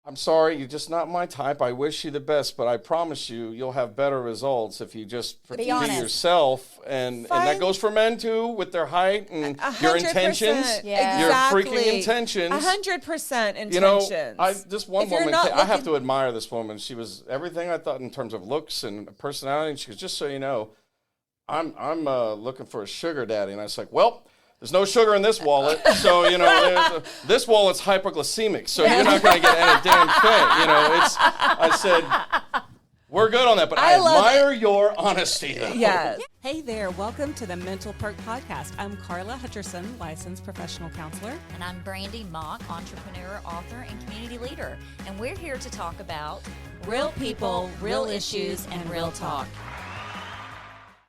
I'm sorry, you're just not my type. I wish you the best, but I promise you, you'll have better results if you just be yourself. And that goes for men too, with their height and your intentions, your freaking intentions. 100% intentions. You know, this one woman, I have to admire this woman. She was everything I thought in terms of looks and personality. And she goes, just so you know, I'm looking for a sugar daddy. And I was like, well, there's no sugar in this wallet, so, you know, this wallet's hypoglycemic, so you're not going to get any damn thing. You know, I said, we're good on that, but I admire your honesty, though. Yes. Hey there, welcome to the Mental Perk podcast. I'm Karla Hutcherson, licensed professional counselor. And I'm Brandi Mock, entrepreneur, author, and community leader. And we're here to talk about real people, real issues, and real talk.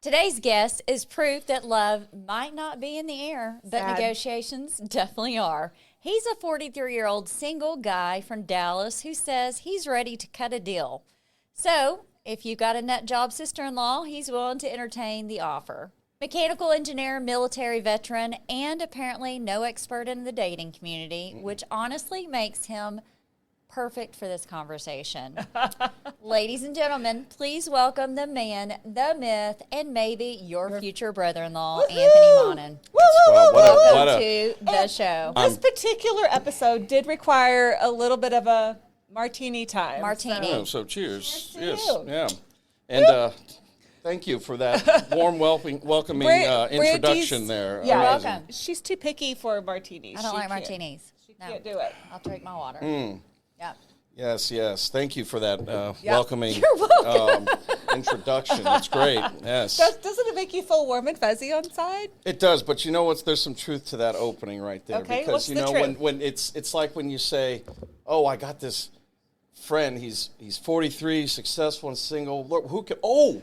Today's guest is proof that love might not be in the air, but negotiations definitely are. He's a 43-year-old single guy from Dallas who says he's ready to cut a deal. So, if you've got a nut job sister-in-law, he's willing to entertain the offer. Mechanical engineer, military veteran, and apparently no expert in the dating community, which honestly makes him perfect for this conversation. Ladies and gentlemen, please welcome the man, the myth, and maybe your future brother-in-law, Anthony Monnin. Welcome to the show. This particular episode did require a little bit of a martini time. So cheers. Yes. Yeah. And thank you for that warm welcoming introduction there. Yeah, welcome. She's too picky for martinis. I don't like martinis. She can't do it. I'll drink my water. Yeah. Yes. Thank you for that welcoming introduction. That's great. Yes. Doesn't it make you feel warm and fuzzy on side? It does, but you know what? There's some truth to that opening right there. Okay, because what's you the know truth? when it's like when you say, "Oh, I got this friend. He's 43, successful and single. Look, who can? Oh,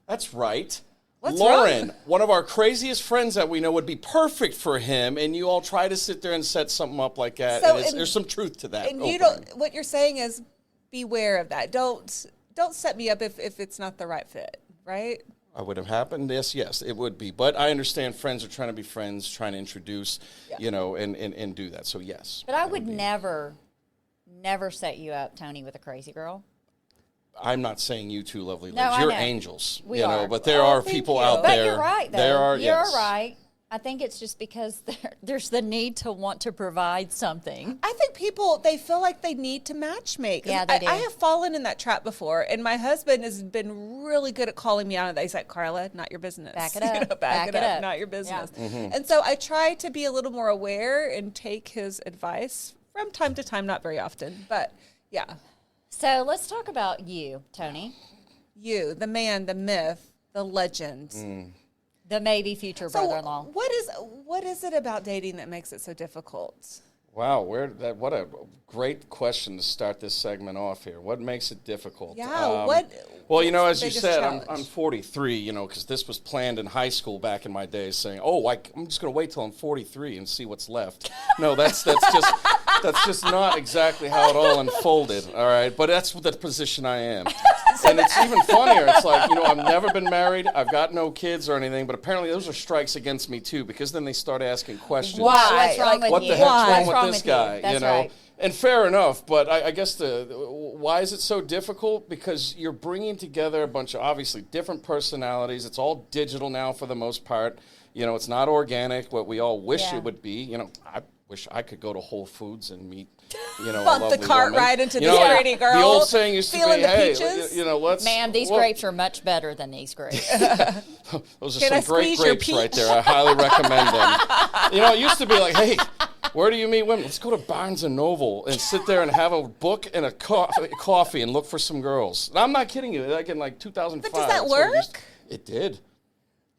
that's right." What's Lauren, wrong? one of our craziest friends that we know, would be perfect for him, and you all try to sit there and set something up like that. So, and there's some truth to that. And you don't. What you're saying is, beware of that. Don't set me up if it's not the right fit, right? Would have happened? Yes, it would be. But I understand friends are trying to be friends, trying to introduce, and do that. So yes. But I would never set you up, Tony, with a crazy girl. I'm not saying you two lovely No, ladies. I You're know. angels. We are. But there are thank people you. out But there. you're right, though. There are, you're yes. right. I think it's just because there's the need to want to provide something. I think people, they feel like they need to matchmake. Yeah, they do. I have fallen in that trap before, and my husband has been really good at calling me out on that. He's like, Karla, not your business. Back it up. Back it up. Not your business. Yeah. Mm-hmm. And so I try to be a little more aware and take his advice from time to time, not very often, but yeah. So let's talk about you, Tony. You, the man, the myth, the legend. The maybe future So brother-in-law. what is it about dating that makes it so difficult? Wow, what a great question to start this segment off here. What makes it difficult? Yeah, Well, you know, what's as the you biggest said, challenge? I'm 43, because this was planned in high school back in my days, saying, I'm just going to wait till I'm 43 and see what's left. No, that's just not exactly how it all unfolded, all right? But that's the position I am. And it's even funnier. It's like, I've never been married. I've got no kids or anything, but apparently those are strikes against me, too, because then they start asking questions. What's wrong with What you? the heck's wrong What's with wrong this with guy? you? That's right. And fair enough, but I guess why is it so difficult? Because you're bringing together a bunch of obviously different personalities. It's all digital now for the most part. It's not organic, what we all wish it would be. I wish I could go to Whole Foods and meet, a Bump lovely the cart woman. right into the pretty girl. The old saying used to be, feeling the hey, peaches. let's... Ma'am, these grapes are much better than these grapes. Those are Can I some great squeeze your grapes right peach? there. I highly recommend them. It used to be like, hey, where do you meet women? Let's go to Barnes & Noble and sit there and have a book and a coffee and look for some girls. And I'm not kidding you. Like in 2005. But does that work? It did.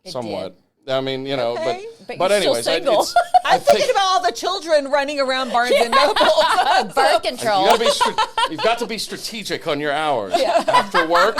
It Somewhat. did. I mean, Okay. But but you're still anyways, single. I'm thinking about all the children running around Barnes and Noble. Birth control. you've got to be strategic on your hours. After work,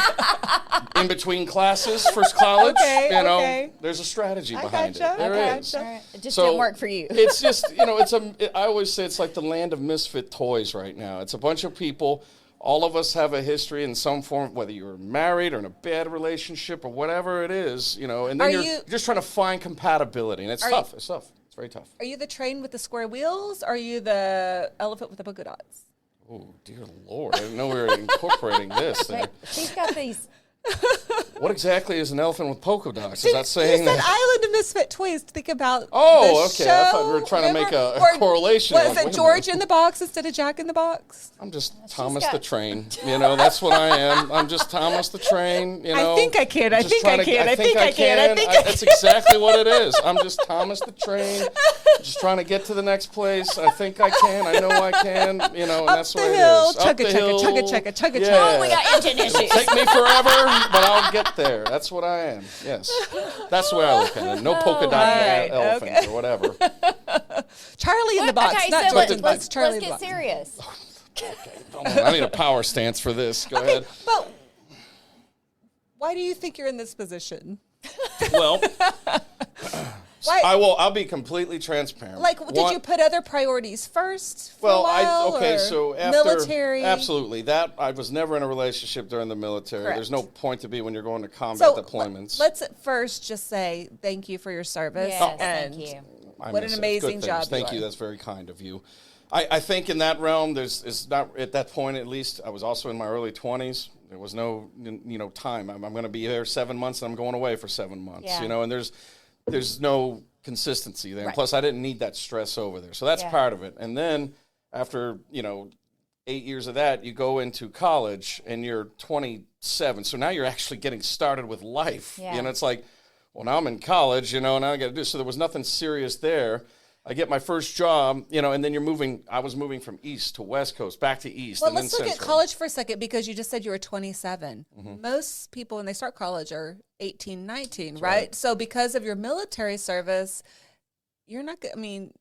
in between classes for college, Okay. there's a strategy I behind gotcha. it. There I is. gotcha. All right. It just So, didn't work for you. It's just, I always say it's like the land of misfit toys right now. It's a bunch of people. All of us have a history in some form, whether you're married or in a bad relationship or whatever it is, and then you're just trying to find compatibility. And it's tough. It's tough. It's very tough. Are you the train with the square wheels? Or are you the elephant with the polka dots? Oh, dear Lord. I didn't know we were incorporating this. Wait, she's got these. What exactly is an elephant with polka dots? Is that saying you said that? Island of Misfit Toys. Think about Oh, the okay. show. I thought we were trying to make a Or correlation. Was Like, it wait a George minute. in the Box instead of Jack in the Box? I'm just Thomas the Train. You know, that's what I am. I'm just Thomas the Train. You know, I think I can. I Just think I trying to- can. I think I can. I think I can. That's exactly what it is. I'm just Thomas the Train. Just trying to get to the next place. I think I can. I know I can. You know, and that's what it is. Up the hill. Chugga. Oh, we got engine issues. Take me forever, but I'll get there. That's what I am. Yes. That's the way I look at it. No polka dot elephant or whatever. Charlie in the Box, Okay, not so George in the Box. let's Charlie in the get Box. serious. I need a power stance for this. Go ahead. But why do you think you're in this position? Well, Why? I'll be completely transparent. Like, did you put other priorities first for a Well, while? so after military. absolutely that I was never in a relationship during the military. Correct. There's no point to be when you're going to combat deployments. Let's at first just say thank you for your service. Yes, and thank you. I what miss an it. amazing Good job things. Thank you you. are. That's very kind of you. I think in that realm, it's not at that point. At least I was also in my early 20s. There was no time. I'm going to be there 7 months, and I'm going away for 7 months. Yeah. And there's no consistency there. Right. Plus, I didn't need that stress over there. So that's Yeah. part of it. And then after 8 years of that, you go into college, and you're 27. So now you're actually getting started with life. Yeah. It's like, well, now I'm in college. Now I got to do. So there was nothing serious there. I get my first job, and then you're moving. I was moving from East to West Coast, back to East. Well, and let's then look at Central. college for a second because you just said you were 27. Mm-hmm. Most people, when they start college, are 18, 19, right? So because of your military service, you're not.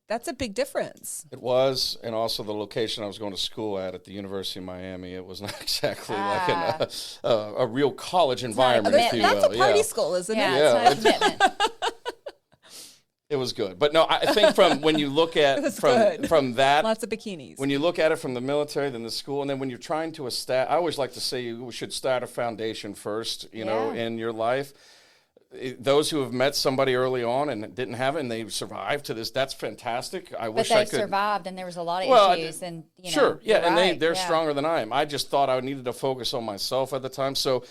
That's a big difference. It was, and also the location I was going to school at the University of Miami. It was not exactly like a real college environment, if you That's will. a party school, isn't Yeah, it? Yeah, it's not a commitment. It was good, but no, I think from when you look at was good. from that. Lots of bikinis. When you look at it from the military, then the school, and then when you're trying to establish, I always like to say you should start a foundation first, in your life. Those who have met somebody early on and didn't have it, and they survived to this, that's fantastic. I But wish they I could. survived, and there was a lot of issues. And Sure, yeah, you're and right, they're yeah. stronger than I am. I just thought I needed to focus on myself at the time. So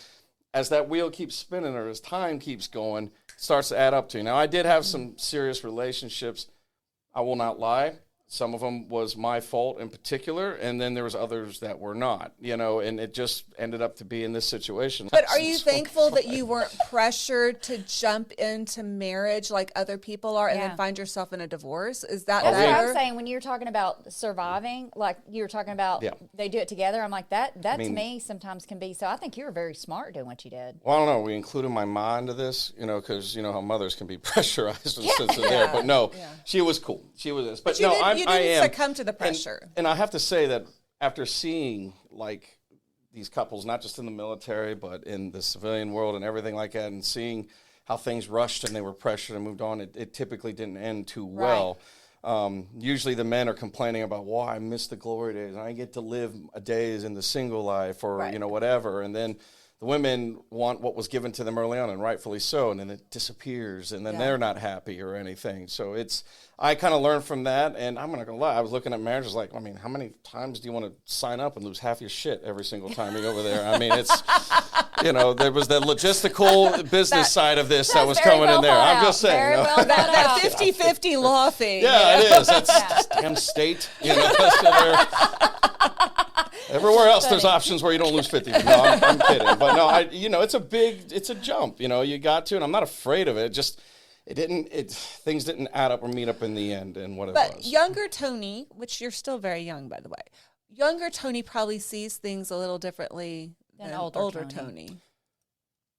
as that wheel keeps spinning or as time keeps going, it starts to add up to you. Now, I did have some serious relationships. I will not lie. Some of them was my fault in particular, and then there was others that were not, and it just ended up to be in this situation. But are you thankful that you weren't pressured to jump into marriage like other people are and Yeah. then find yourself in a divorce? Is that That's what better? I'm saying. When you're talking about surviving, like you were talking about, Yeah. they do it together. I'm like, that to mean- me sometimes can be. So I think you were very smart doing what you did. Well, I don't know. We included my ma into this, because you know how mothers can be pressurized and sensitive there. But no, she was cool. She was this. But you no, didn't, you I didn't am. succumb to the pressure. And I have to say that after seeing like these couples, not just in the military, but in the civilian world and everything like that, and seeing how things rushed and they were pressured and moved on, it typically didn't end too well. Usually the men are complaining about, well, I miss the glory days. I get to live days in the single life or, Right. whatever. And then the women want what was given to them early on, and rightfully so, and then it disappears, and then they're not happy or anything. So I kind of learned from that, and I'm not going to lie, I was looking at marriages like, how many times do you want to sign up and lose half your shit every single time you go over there? It's, there was the logistical business side of this that was very coming well in there. thought I'm out. just saying. Very well thought That out. 50-50 law thing. Yeah, it is. That's this damn state. So everywhere else, there's options where you don't lose 50. No, I'm kidding. But no, it's a jump. You got to, and I'm not afraid of it. Just things didn't add up or meet up in the end, and what it But was. younger Tony, which you're still very young, by the way, younger Tony probably sees things a little differently than older Tony.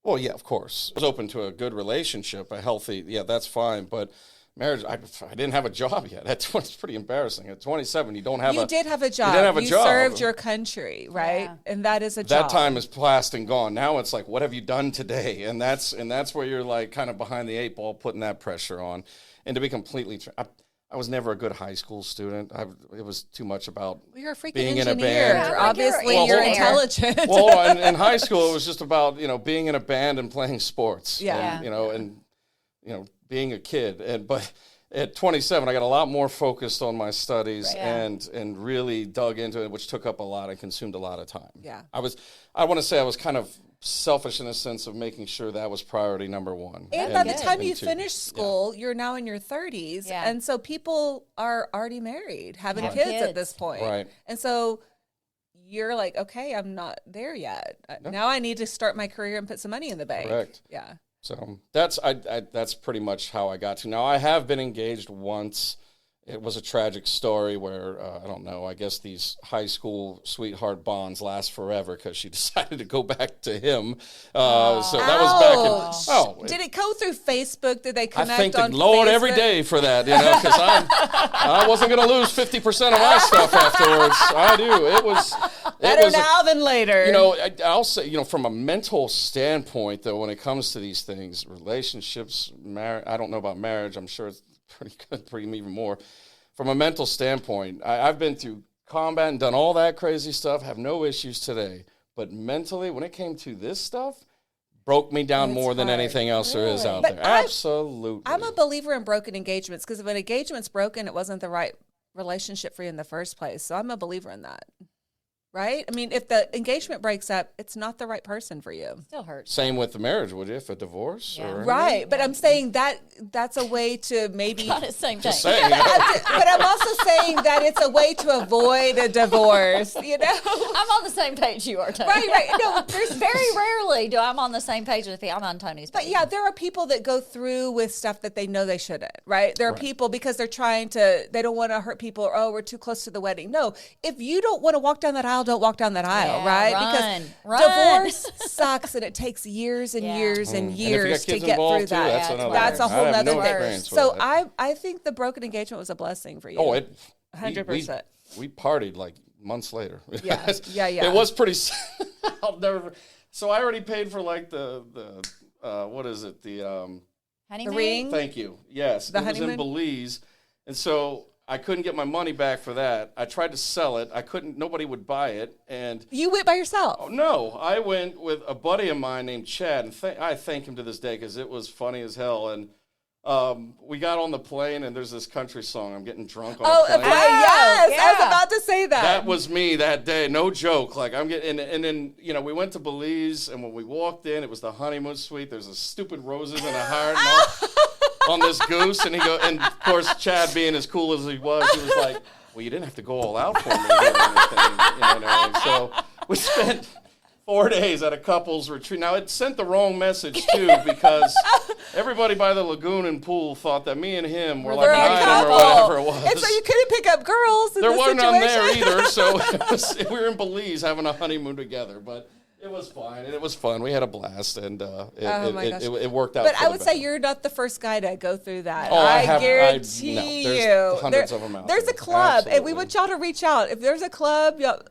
Well, yeah, of course. I was open to a good relationship, a healthy. Yeah, that's fine. But marriage, I didn't have a job yet. It's pretty embarrassing. At 27, you don't have You did have a job. You did have a job. Served your country, right? Yeah. And that is a job. That time is past and gone. Now it's like, what have you done today? And that's where you're like kind of behind the eight ball, putting that pressure on. And to be completely, I was never a good high school student. It was too much about Well, you're a freaking being in engineer. a band. Yeah, Obviously, you're you're an engineer. intelligent. Well, in high school, it was just about being in a band and playing sports. Yeah. And, being a kid. But at 27, I got a lot more focused on my studies Right. and really dug into it, which took up a lot and consumed a lot of time. Yeah. I want to say I was kind of selfish in the sense of making sure that was priority number one. And by the time you two. finish school, you're now in your 30s. Yeah. And so people are already married, having Right. kids Kids. at this point. Right. And so you're like, okay, I'm not there yet. Now I need to start my career and put some money in the bank. Correct. Yeah. So that's pretty much how I got to. Now, I have been engaged once. It was a tragic story where, I don't know, I guess these high school sweetheart bonds last forever because she decided to go back to him. So that was back in... Did it go through Facebook? Did they connect I thank on the Lord Facebook? every day for that, because I wasn't going to lose 50% of my stuff afterwards. I do. It was... Better now than later. I'll say, from a mental standpoint, though, when it comes to these things, relationships, marriage, I don't know about marriage. I'm sure it's pretty good, pretty even more. From a mental standpoint, I've been through combat and done all that crazy stuff, have no issues today. But mentally, when it came to this stuff, broke me down more than anything else there is out there. Absolutely. I'm a believer in broken engagements because if an engagement's broken, it wasn't the right relationship for you in the first place. So I'm a believer in that. Right? I mean, if the engagement breaks up, it's not the right person for you. Still hurts. Same with the marriage, would you? If a divorce? Yeah. Or Right. But I'm saying that's a way to maybe... Not the same thing. Just saying. But I'm also saying that it's a way to avoid a divorce, I'm on the same page you are, Tony. Right. No, there's Very rarely do I'm on the same page with you. I'm on Tony's page. But yeah, there are people that go through with stuff that they know they shouldn't, right? There are people because they're trying to, they don't want to hurt people or, we're too close to the wedding. No, if you don't want to walk down that aisle, don't walk down that aisle, Yeah, right? run. Divorce sucks and it takes years and years and And if you got years to kids get involved, through too, that. that's a whole I have nother no thing. experience with So it. I think the broken engagement was a blessing for you. Oh, it 100%. We partied like months later. Yeah. It was pretty. I'll never. So I already paid for like the what is it, the Honeymoon? ring? Thank you. Yes, The it was in honeymoon? Belize, and so I couldn't get my money back for that. I tried to sell it. I couldn't. Nobody would buy it, and You went by yourself. oh, no, I went with a buddy of mine named Chad, and I thank him to this day because it was funny as hell. And we got on the plane, and there's this country song. I'm getting drunk on Oh, a plane. yes. yeah. I was about to say that. That was me that day, no joke. Like I'm getting, and then we went to Belize, and when we walked in, it was the honeymoon suite. There's a stupid roses and a heart and all, on this goose, and and of course Chad, being as cool as he was like, "Well, you didn't have to go all out for me here or anything." So we spent 4 days at a couple's retreat. Now, it sent the wrong message, too, because everybody by the lagoon and pool thought that me and him were like They're an a item couple. or whatever it was. And so you couldn't pick up girls in There this weren't none there situation. either, so we were in Belize having a honeymoon together, but it was fine, and it was fun. We had a blast, and it worked out. But for I the would say better. you're not the first guy to go through that. Oh, I guarantee no, you. there's hundreds of them out There's there. a club, and we Absolutely. want y'all to reach out. If there's a club, y'all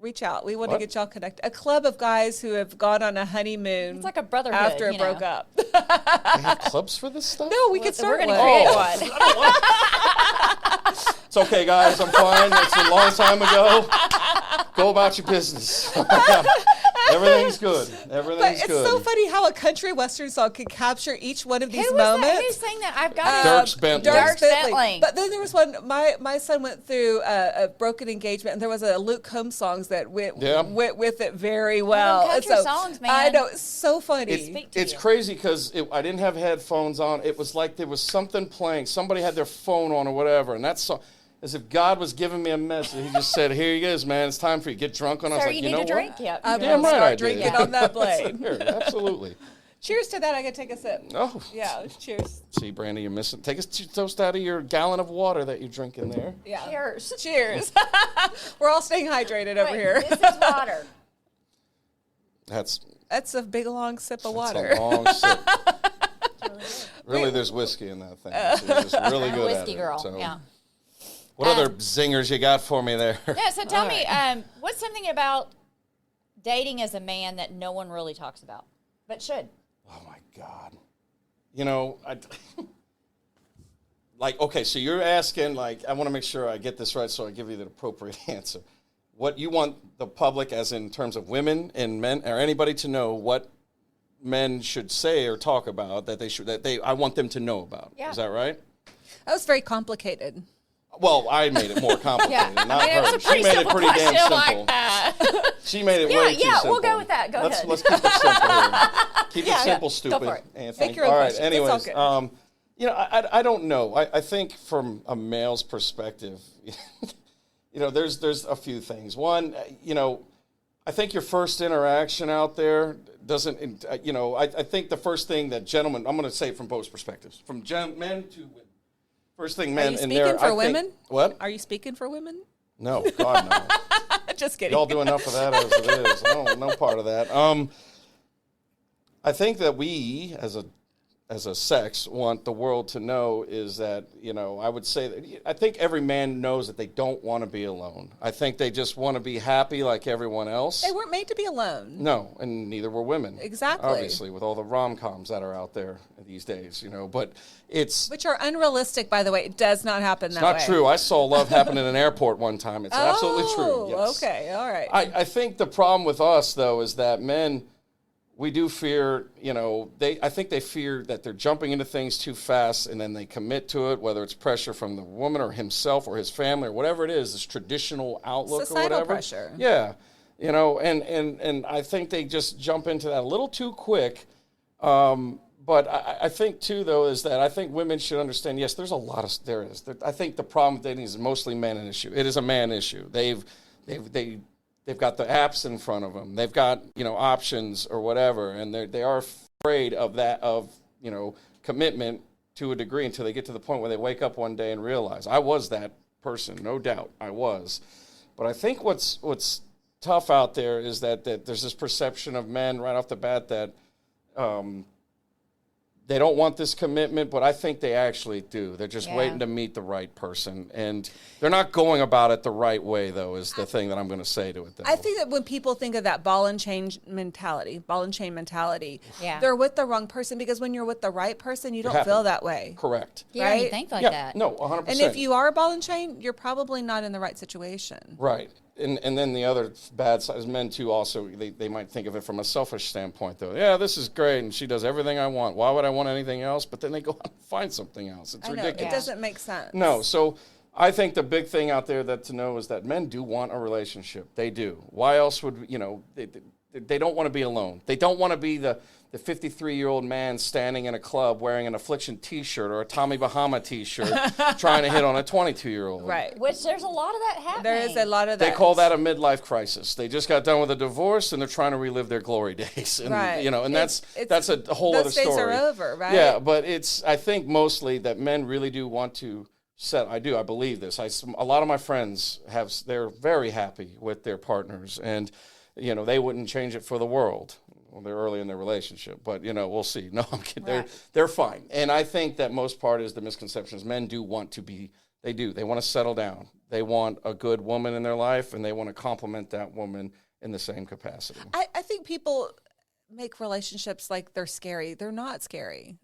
reach out. We want to What? get y'all connected. A club of guys who have gone on a honeymoon. It's like a brotherhood, after it you know. broke up. They have clubs for this stuff? No, we could start We're going one. to create one. It's okay, guys. I'm fine. It's a long time ago. Go about your business. Everything's good. But Everything's it's good. so funny how a country western song can capture each one of these Who was that? moments. Who's saying that? I've got it. Dirks Bentley. Dirks Bentley. But then there was one. My son went through a broken engagement, and there was a Luke Combs songs that went with it very well. country And so, songs, man. I know, it's so funny. Speak to It's you. crazy because I didn't have headphones on. It was like there was something playing. Somebody had their phone on or whatever, and that song, as if God was giving me a message. He just said, "Here he is, man. It's time for you. Get drunk on us." Sir, Like, you you need know a what? drink? Yep. I'm Damn gonna right start I did. drinking on that blade. Here, absolutely. Cheers to that. I gotta take a sip. Oh, Yeah, cheers. see, Brandi, you're missing. Take a toast out of your gallon of water that you drink in there. Yeah. Cheers. Cheers. We're all staying hydrated over Wait, here. This is water. That's That's a big long sip of water. a long sip. Really, there's whiskey in that thing. She's just really I'm a good at whiskey it. girl. So, Yeah. what other zingers you got for me there? Yeah, so tell me, what's something about dating as a man that no one really talks about, but should? Oh my God. Like, okay, so you're asking, like, I want to make sure I get this right so I give you the appropriate answer. What you want the public, as in terms of women and men, or anybody to know what men should say or talk about I want them to know about. Yeah. Is that right? That was very complicated. Well, I made it more complicated, not her. She made it pretty damn simple. She made it way too simple. We'll go with that. Go ahead. Let's keep it simple here. Keep it simple, stupid, Go for it. Anthony. Make your own question. Anyways, It's all you know, I don't know. I think from a male's perspective, you know, there's a few things. One, you know, I think your first interaction out there doesn't, you know, I think the first thing that gentlemen, I'm going to say it from both perspectives, from men to women. First thing, men in there. Are you speaking for women? What? Are you speaking for women? No, God, no. Just kidding. Y'all do enough of that as it is. No part of that. I think that we, as a sex, want the world to know is that, you know, I would say that I think every man knows that they don't want to be alone. I think they just want to be happy like everyone else. They weren't made to be alone. No, and neither were women. Exactly. Obviously, with all the rom-coms that are out there these days, you know, but it's... Which are unrealistic, by the way. It does not happen that way. It's not true. I saw love happen in an airport one time. It's absolutely true. Yes. Okay, all right. I think the problem with us, though, is that men... We do fear, you know, I think they fear that they're jumping into things too fast and then they commit to it, whether it's pressure from the woman or himself or his family or whatever it is, this traditional outlook Societal or whatever. Pressure. Yeah. You know, and I think they just jump into that a little too quick. But I think, too, though, is that I think women should understand, yes, there's a lot of, there is. I think the problem with dating is mostly men an issue. It is a man issue. They've got the apps in front of them. They've got, you know, options or whatever, and they are afraid of that, of, you know, commitment to a degree until they get to the point where they wake up one day and realize, I was that person, no doubt, I was. But I think what's tough out there is that there's this perception of men right off the bat that they don't want this commitment, but I think they actually do. They're just waiting to meet the right person. And they're not going about it the right way, though, is the thing that I'm going to say to it, though. I think that when people think of that ball and chain mentality, they're with the wrong person, because when you're with the right person, you don't feel that way. Correct. You don't even think like that. No, 100%. And if you are a ball and chain, you're probably not in the right situation. Right. And then the other bad side is men, too, also, they might think of it from a selfish standpoint, though. Yeah, this is great, and she does everything I want. Why would I want anything else? But then they go out and find something else. It's ridiculous. It doesn't make sense. No, so I think the big thing out there to know is that men do want a relationship. They do. Why else would, you know, they don't want to be alone. They don't want to be the 53-year-old man standing in a club wearing an Affliction T-shirt or a Tommy Bahama T-shirt trying to hit on a 22-year-old. Right. Which there's a lot of that happening. There is a lot of that. They call that a midlife crisis. They just got done with a divorce and they're trying to relive their glory days. And, right. You know, and that's a whole other story. Those days are over, right? Yeah, but I think mostly that men really do want to I believe this. A lot of my friends they're very happy with their partners, and, you know, they wouldn't change it for the world. Well, they're early in their relationship, but, you know, we'll see. No, I'm kidding. Right. They're fine. And I think that most part is the misconceptions. Men do want to be, they want to settle down. They want a good woman in their life, and they want to complement that woman in the same capacity. I think people make relationships like they're scary. They're not scary.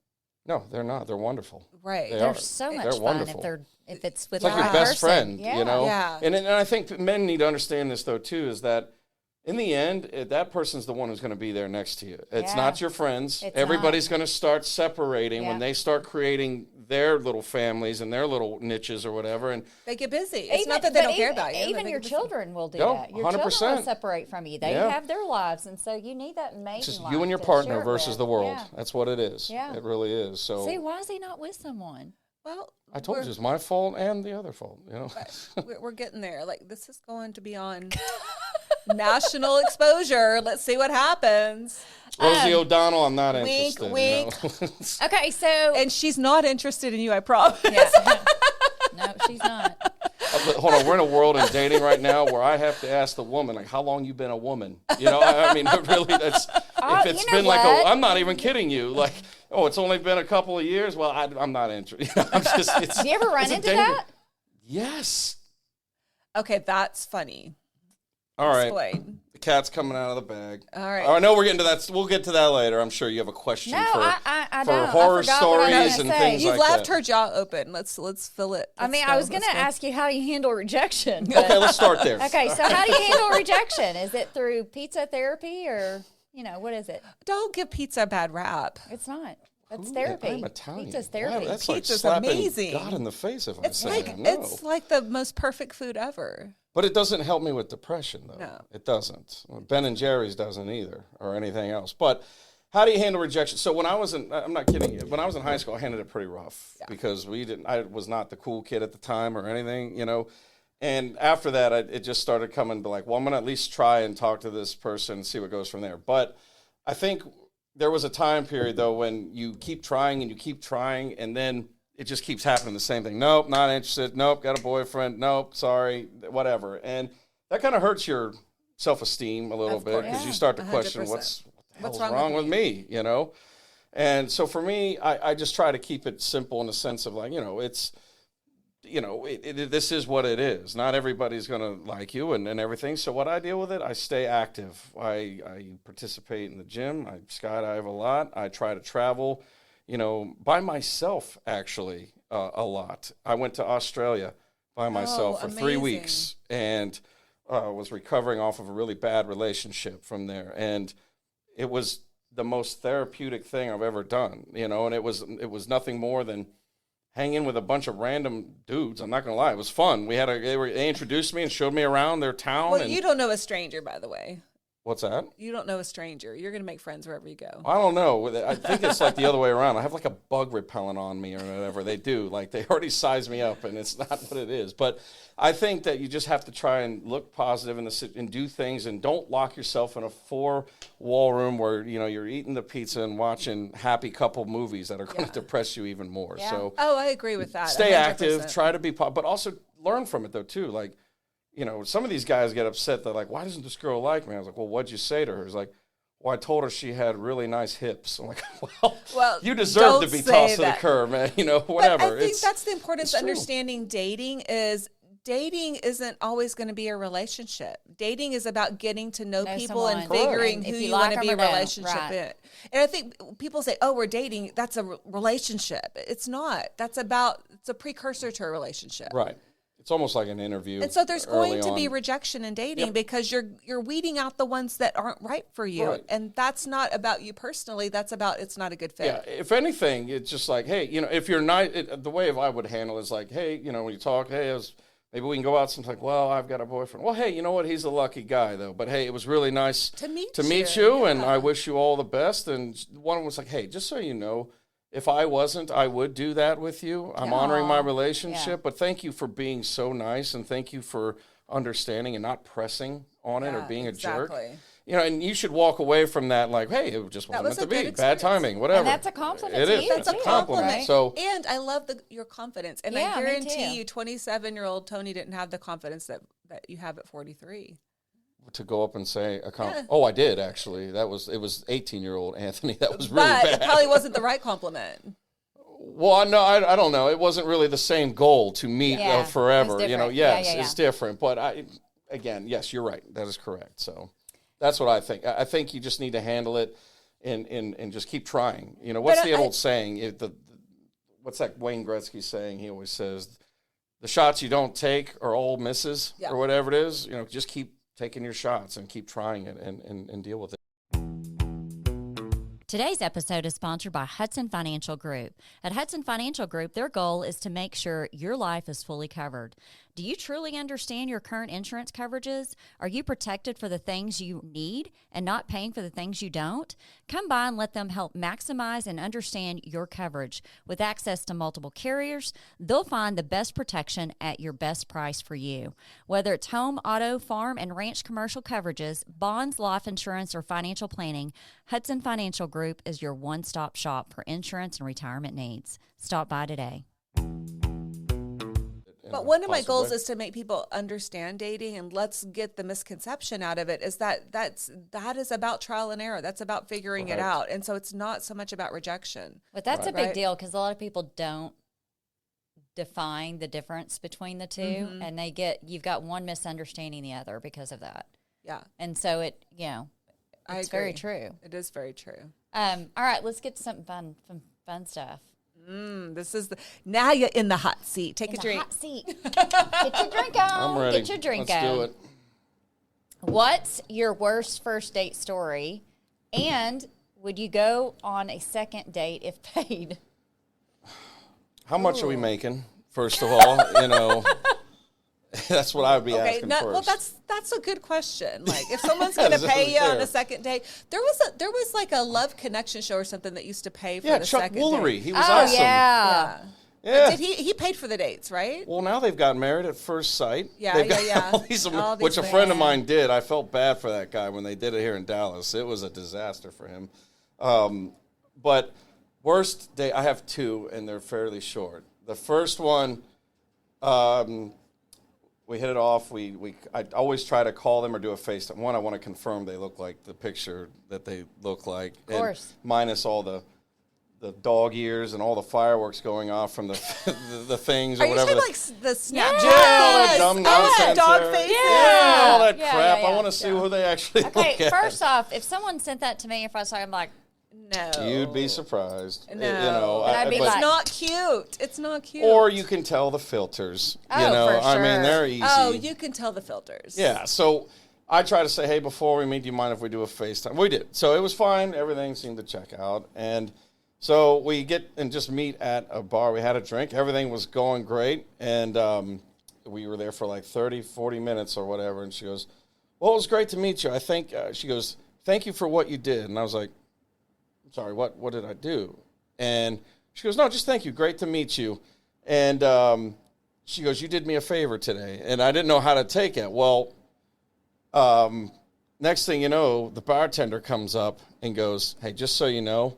No, they're not. They're wonderful. Right. They're so much fun wonderful. if it's with it's like your best friend, yeah. you know? Yeah. And I think men need to understand this, though, too, is that in the end, that person's the one who's going to be there next to you. It's not your friends. Everybody's going to start separating when they start creating their little families and their little niches or whatever. And they get busy. It's not that they don't care about you. Even your children will do that. Your 100%. children will separate from you. They have their lives, and so you need that maiden just life you and your to partner share versus with. the world. Yeah. That's what it is. Yeah. It really is. So see, why is he not with someone? Well, I told you it's my fault and the other fault. You know, we're getting there. Like, this is going to be on national exposure. Let's see what happens. Rosie O'Donnell, I'm not wink, interested. wink. You know? Okay, so and she's not interested in you, I promise. Yeah. No, she's not. Hold on, we're in a world in dating right now where I have to ask the woman, like, how long you been a woman? You know, I mean, really, that's if it's been like I'm not even kidding you, like, oh, it's only been a couple of years. Well, I'm not interested. I'm just. Have you ever run into that? Yes. Okay, that's funny. All right. Explain. The cat's coming out of the bag. All right. I know we're getting to that. We'll get to that later. I'm sure you have a question No, for I don't. horror I forgot what I was stories gonna and say. things You've like left that. her jaw open. Let's fill it. I mean, I was going to ask you, how do you handle rejection? Okay, let's start there. Okay, so how do you handle rejection? Is it through pizza therapy, or, you know, what is it? Don't give pizza a bad rap. It's not. That's therapy. I'm Italian. Pizza's therapy. Wow, that's Pizza's like slapping amazing. God in the face if It's I say like no. it's like the most perfect food ever. But it doesn't help me with depression, though. No. It doesn't. Ben and Jerry's doesn't either, or anything else. But how do you handle rejection? So when I was I'm not kidding you, when I was in high school, I handled it pretty rough because I was not the cool kid at the time or anything, you know. And after that, it just started coming to like, well, I'm going to at least try and talk to this person and see what goes from there. But I think there was a time period, though, when you keep trying and you keep trying, and then it just keeps happening the same thing. Nope, not interested. Nope, got a boyfriend. Nope, sorry, whatever. And that kind of hurts your self-esteem a little bit because you start to question 100%. what's wrong with me, you know? And so for me, I just try to keep it simple in the sense of like, you know, it's, you know, this is what it is. Not everybody's going to like you and everything. So what I deal with it, I stay active. I participate in the gym. I skydive a lot. I try to travel, you know, by myself, actually, a lot. I went to Australia by myself for 3 weeks and was recovering off of a really bad relationship from there. And it was the most therapeutic thing I've ever done, you know, and it was nothing more than hanging with a bunch of random dudes. I'm not going to lie. It was fun. They introduced me and showed me around their town. Well, you don't know a stranger, by the way. What's that? You don't know a stranger. You're going to make friends wherever you go. I don't know. I think it's like the other way around. I have like a bug repellent on me or whatever. They do. Like they already size me up and it's not what it is. But I think that you just have to try and look positive and do things and don't lock yourself in a 4-wall room where, you know, you're eating the pizza and watching happy couple movies that are going to depress you even more. Yeah. So I agree with that. stay 100%. active, try to be but also learn from it though too. Like, you know, some of these guys get upset. They're like, why doesn't this girl like me? I was like, well, what'd you say to her? He's like, well, I told her she had really nice hips. I'm like, well you deserve to be tossed to the curb, man. You know, whatever. But I think that's the importance of understanding dating isn't always going to be a relationship. Dating is about getting to know people and figuring who you want to be a relationship in. And I think people say, oh, we're dating. That's a relationship. It's not. It's a precursor to a relationship. Right. It's almost like an interview. And so there's going to be rejection in dating because you're weeding out the ones that aren't right for you. Right. And that's not about you personally. That's about it's not a good fit. Yeah. If anything, it's just like, hey, you know, if you're not, the way I would handle it is like, hey, you know, when you talk, hey, maybe we can go out sometime. Like, well, I've got a boyfriend. Well, hey, you know what? He's a lucky guy, though. But, hey, it was really nice to meet you and I wish you all the best. And one was like, hey, just so you know, if I wasn't, I would do that with you. I'm honoring my relationship. But thank you for being so nice and thank you for understanding and not pressing on it or being a jerk. You know, and you should walk away from that like, hey, it just wasn't meant to be. Bad timing, whatever. And that's a compliment. It is. It's a compliment. Right? So, and I love your confidence. And I guarantee you, 27-year-old Tony didn't have the confidence that you have at 43. To go up and say a compliment. Oh, I did actually. It was 18-year-old Anthony. That was really bad. But it probably wasn't the right compliment. Well, no, I don't know. It wasn't really the same goal to meet forever. You know, it's different. But yes, you're right. That is correct. So that's what I think. I think you just need to handle it and just keep trying. You know, what's the old saying? What's that Wayne Gretzky saying? He always says, the shots you don't take are all misses or whatever it is. You know, just keep taking your shots and keep trying it and deal with it. Today's episode is sponsored by Hudson Financial Group. At Hudson Financial Group, their goal is to make sure your life is fully covered. Do you truly understand your current insurance coverages? Are you protected for the things you need and not paying for the things you don't? Come by and let them help maximize and understand your coverage. With access to multiple carriers, they'll find the best protection at your best price for you. Whether it's home, auto, farm, and ranch commercial coverages, bonds, life insurance, or financial planning, Hudson Financial Group is your one-stop shop for insurance and retirement needs. Stop by today. But one of my goals is to make people understand dating, and let's get the misconception out of it, is that is about trial and error. That's about figuring it out. And so it's not so much about rejection. But that's a big deal because a lot of people don't define the difference between the two, and you've got one misunderstanding the other because of that. Yeah. And so it's very true. It is very true. All right, let's get to something fun stuff. Now you're in the hot seat. Take a drink. Hot seat. Get your drink on. I'm ready. Get your drink Let's on. do it. What's your worst first date story? And would you go on a second date if paid? How much are we making, first of all? That's what I would be asking first. Well, that's a good question. Like, if someone's going to pay you on a second date, there was like a Love Connection show or something that used to pay for the second date. Yeah, Chuck Woolery. He was awesome. Yeah. Did he paid for the dates, right? Well, now they've got married at first sight. Yeah. Which a friend of mine did. I felt bad for that guy when they did it here in Dallas. It was a disaster for him. But worst date, I have two, and they're fairly short. The first one, we hit it off. I always try to call them or do a FaceTime. One, I want to confirm they look like the picture that they look like. Of course. And minus all the dog ears and all the fireworks going off from the things or whatever. Are you saying like the Snapchat? Yeah, all that dumb nonsense. Dog faces. Yeah, all that crap. Yeah. I want to see who they actually look at. Okay, first off, if someone sent that to me, if I saw him like, no. You'd be surprised. No. I'd be it's not cute. It's not cute. Or you can tell the filters. For sure. I mean, they're easy. Oh, you can tell the filters. Yeah, so I try to say, hey, before we meet, do you mind if we do a FaceTime? We did. So it was fine. Everything seemed to check out. And so we get and just meet at a bar. We had a drink. Everything was going great. And we were there for like 30, 40 minutes or whatever. And she goes, well, it was great to meet you. I think, she goes, thank you for what you did. And I was like, sorry, what did I do? And she goes, no, just thank you. Great to meet you. And she goes, you did me a favor today. And I didn't know how to take it. Well, next thing you know, the bartender comes up and goes, hey, just so you know,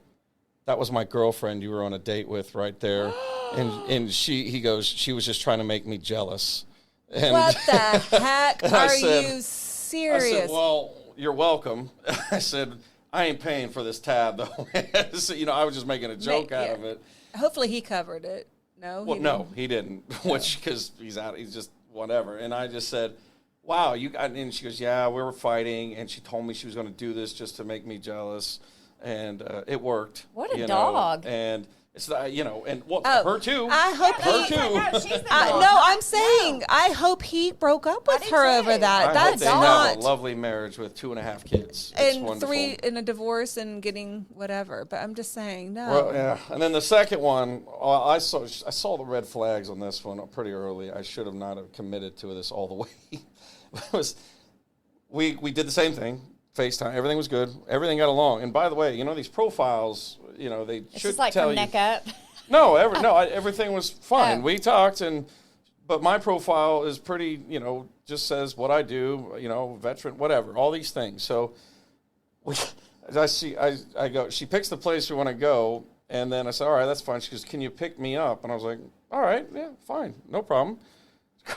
that was my girlfriend you were on a date with right there. and he goes, she was just trying to make me jealous. And what the heck? Are you serious? I said, well, you're welcome. I said, I ain't paying for this tab, though. So, I was just making a joke out of it. Hopefully he covered it. No? No, he didn't. Because he's just whatever. And I just said, wow. And she goes, yeah, we were fighting. And she told me she was going to do this just to make me jealous. And it worked. What a dog. And it's, her too. I hope her too. I'm saying, I hope he broke up with her over that. I That's hope they not have a lovely marriage with 2.5 kids. It's and wonderful. 3 in a divorce and getting whatever. But I'm just saying, no. Well, yeah. And then the second one, I saw the red flags on this one pretty early. I should have not have committed to this all the way. We did the same thing. FaceTime. Everything was good. Everything got along. And by the way, these profiles, they it's should just like tell from you. Neck up. No, everything was fine. Oh. We talked, but my profile is pretty, just says what I do, veteran, whatever, all these things. So I go, she picks the place we want to go, and then I said, all right, that's fine. She goes, can you pick me up? And I was like, all right, yeah, fine, no problem.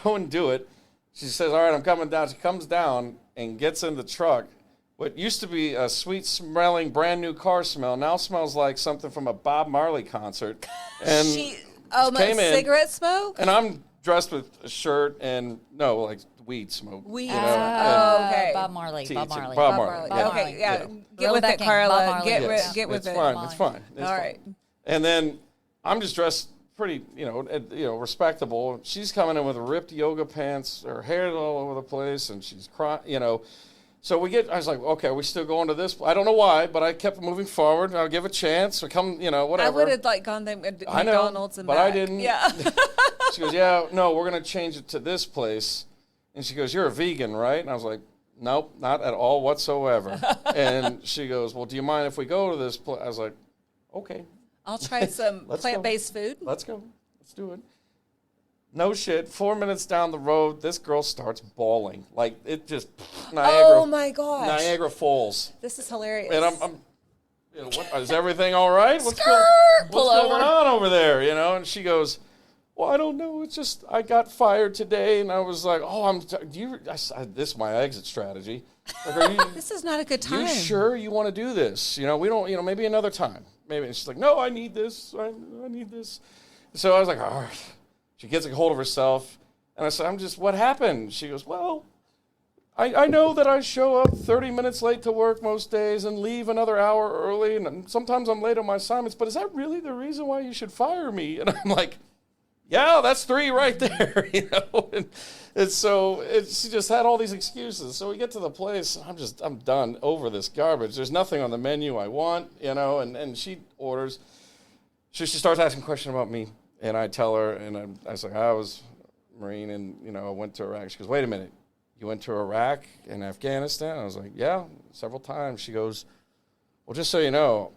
Go and do it. She says, all right, I'm coming down. She comes down and gets in the truck. What used to be a sweet-smelling, brand-new car smell now smells like something from a Bob Marley concert. And she came in, cigarette smoke? And I'm dressed with a shirt and, like weed smoke. Weed. Okay. Bob Marley. Bob Marley. Yeah. Okay, yeah. Get with it, Karla. Get with it. It's fine. All right. And then I'm just dressed pretty, respectable. She's coming in with ripped yoga pants, her hair all over the place, and she's crying, So I was like, okay, are we still going to this? I don't know why, but I kept moving forward. I'll give a chance. Or come, whatever. I would have gone to McDonald's and but back. I didn't. Yeah. She goes, yeah, no, we're going to change it to this place. And she goes, you're a vegan, right? And I was like, nope, not at all whatsoever. And she goes, well, do you mind if we go to this place? I was like, okay. I'll try some plant-based food. Let's go. Let's do it. No shit. 4 minutes down the road, this girl starts bawling. Like, it just, Niagara. Oh, my gosh. Niagara Falls. This is hilarious. And I'm what, is everything all right? What's going on over there? And she goes, well, I don't know. It's just, I got fired today. And I was like, oh, this is my exit strategy. Like, this is not a good time. You sure you want to do this? We don't, maybe another time. Maybe. And she's like, no, I need this. I need this. So I was like, all right. She gets a hold of herself, and I said, what happened? She goes, well, I know that I show up 30 minutes late to work most days and leave another hour early, and sometimes I'm late on my assignments, but is that really the reason why you should fire me? And I'm like, yeah, that's 3 right there, you know. And so she just had all these excuses. So we get to the place, I'm done over this garbage. There's nothing on the menu I want, you know, and she orders. So she starts asking questions about me, and I tell her, and I was like, I was Marine, and, you know, I went to Iraq. She goes, wait a minute, you went to Iraq and Afghanistan? I was like, yeah, several times. She goes, well, just so you know,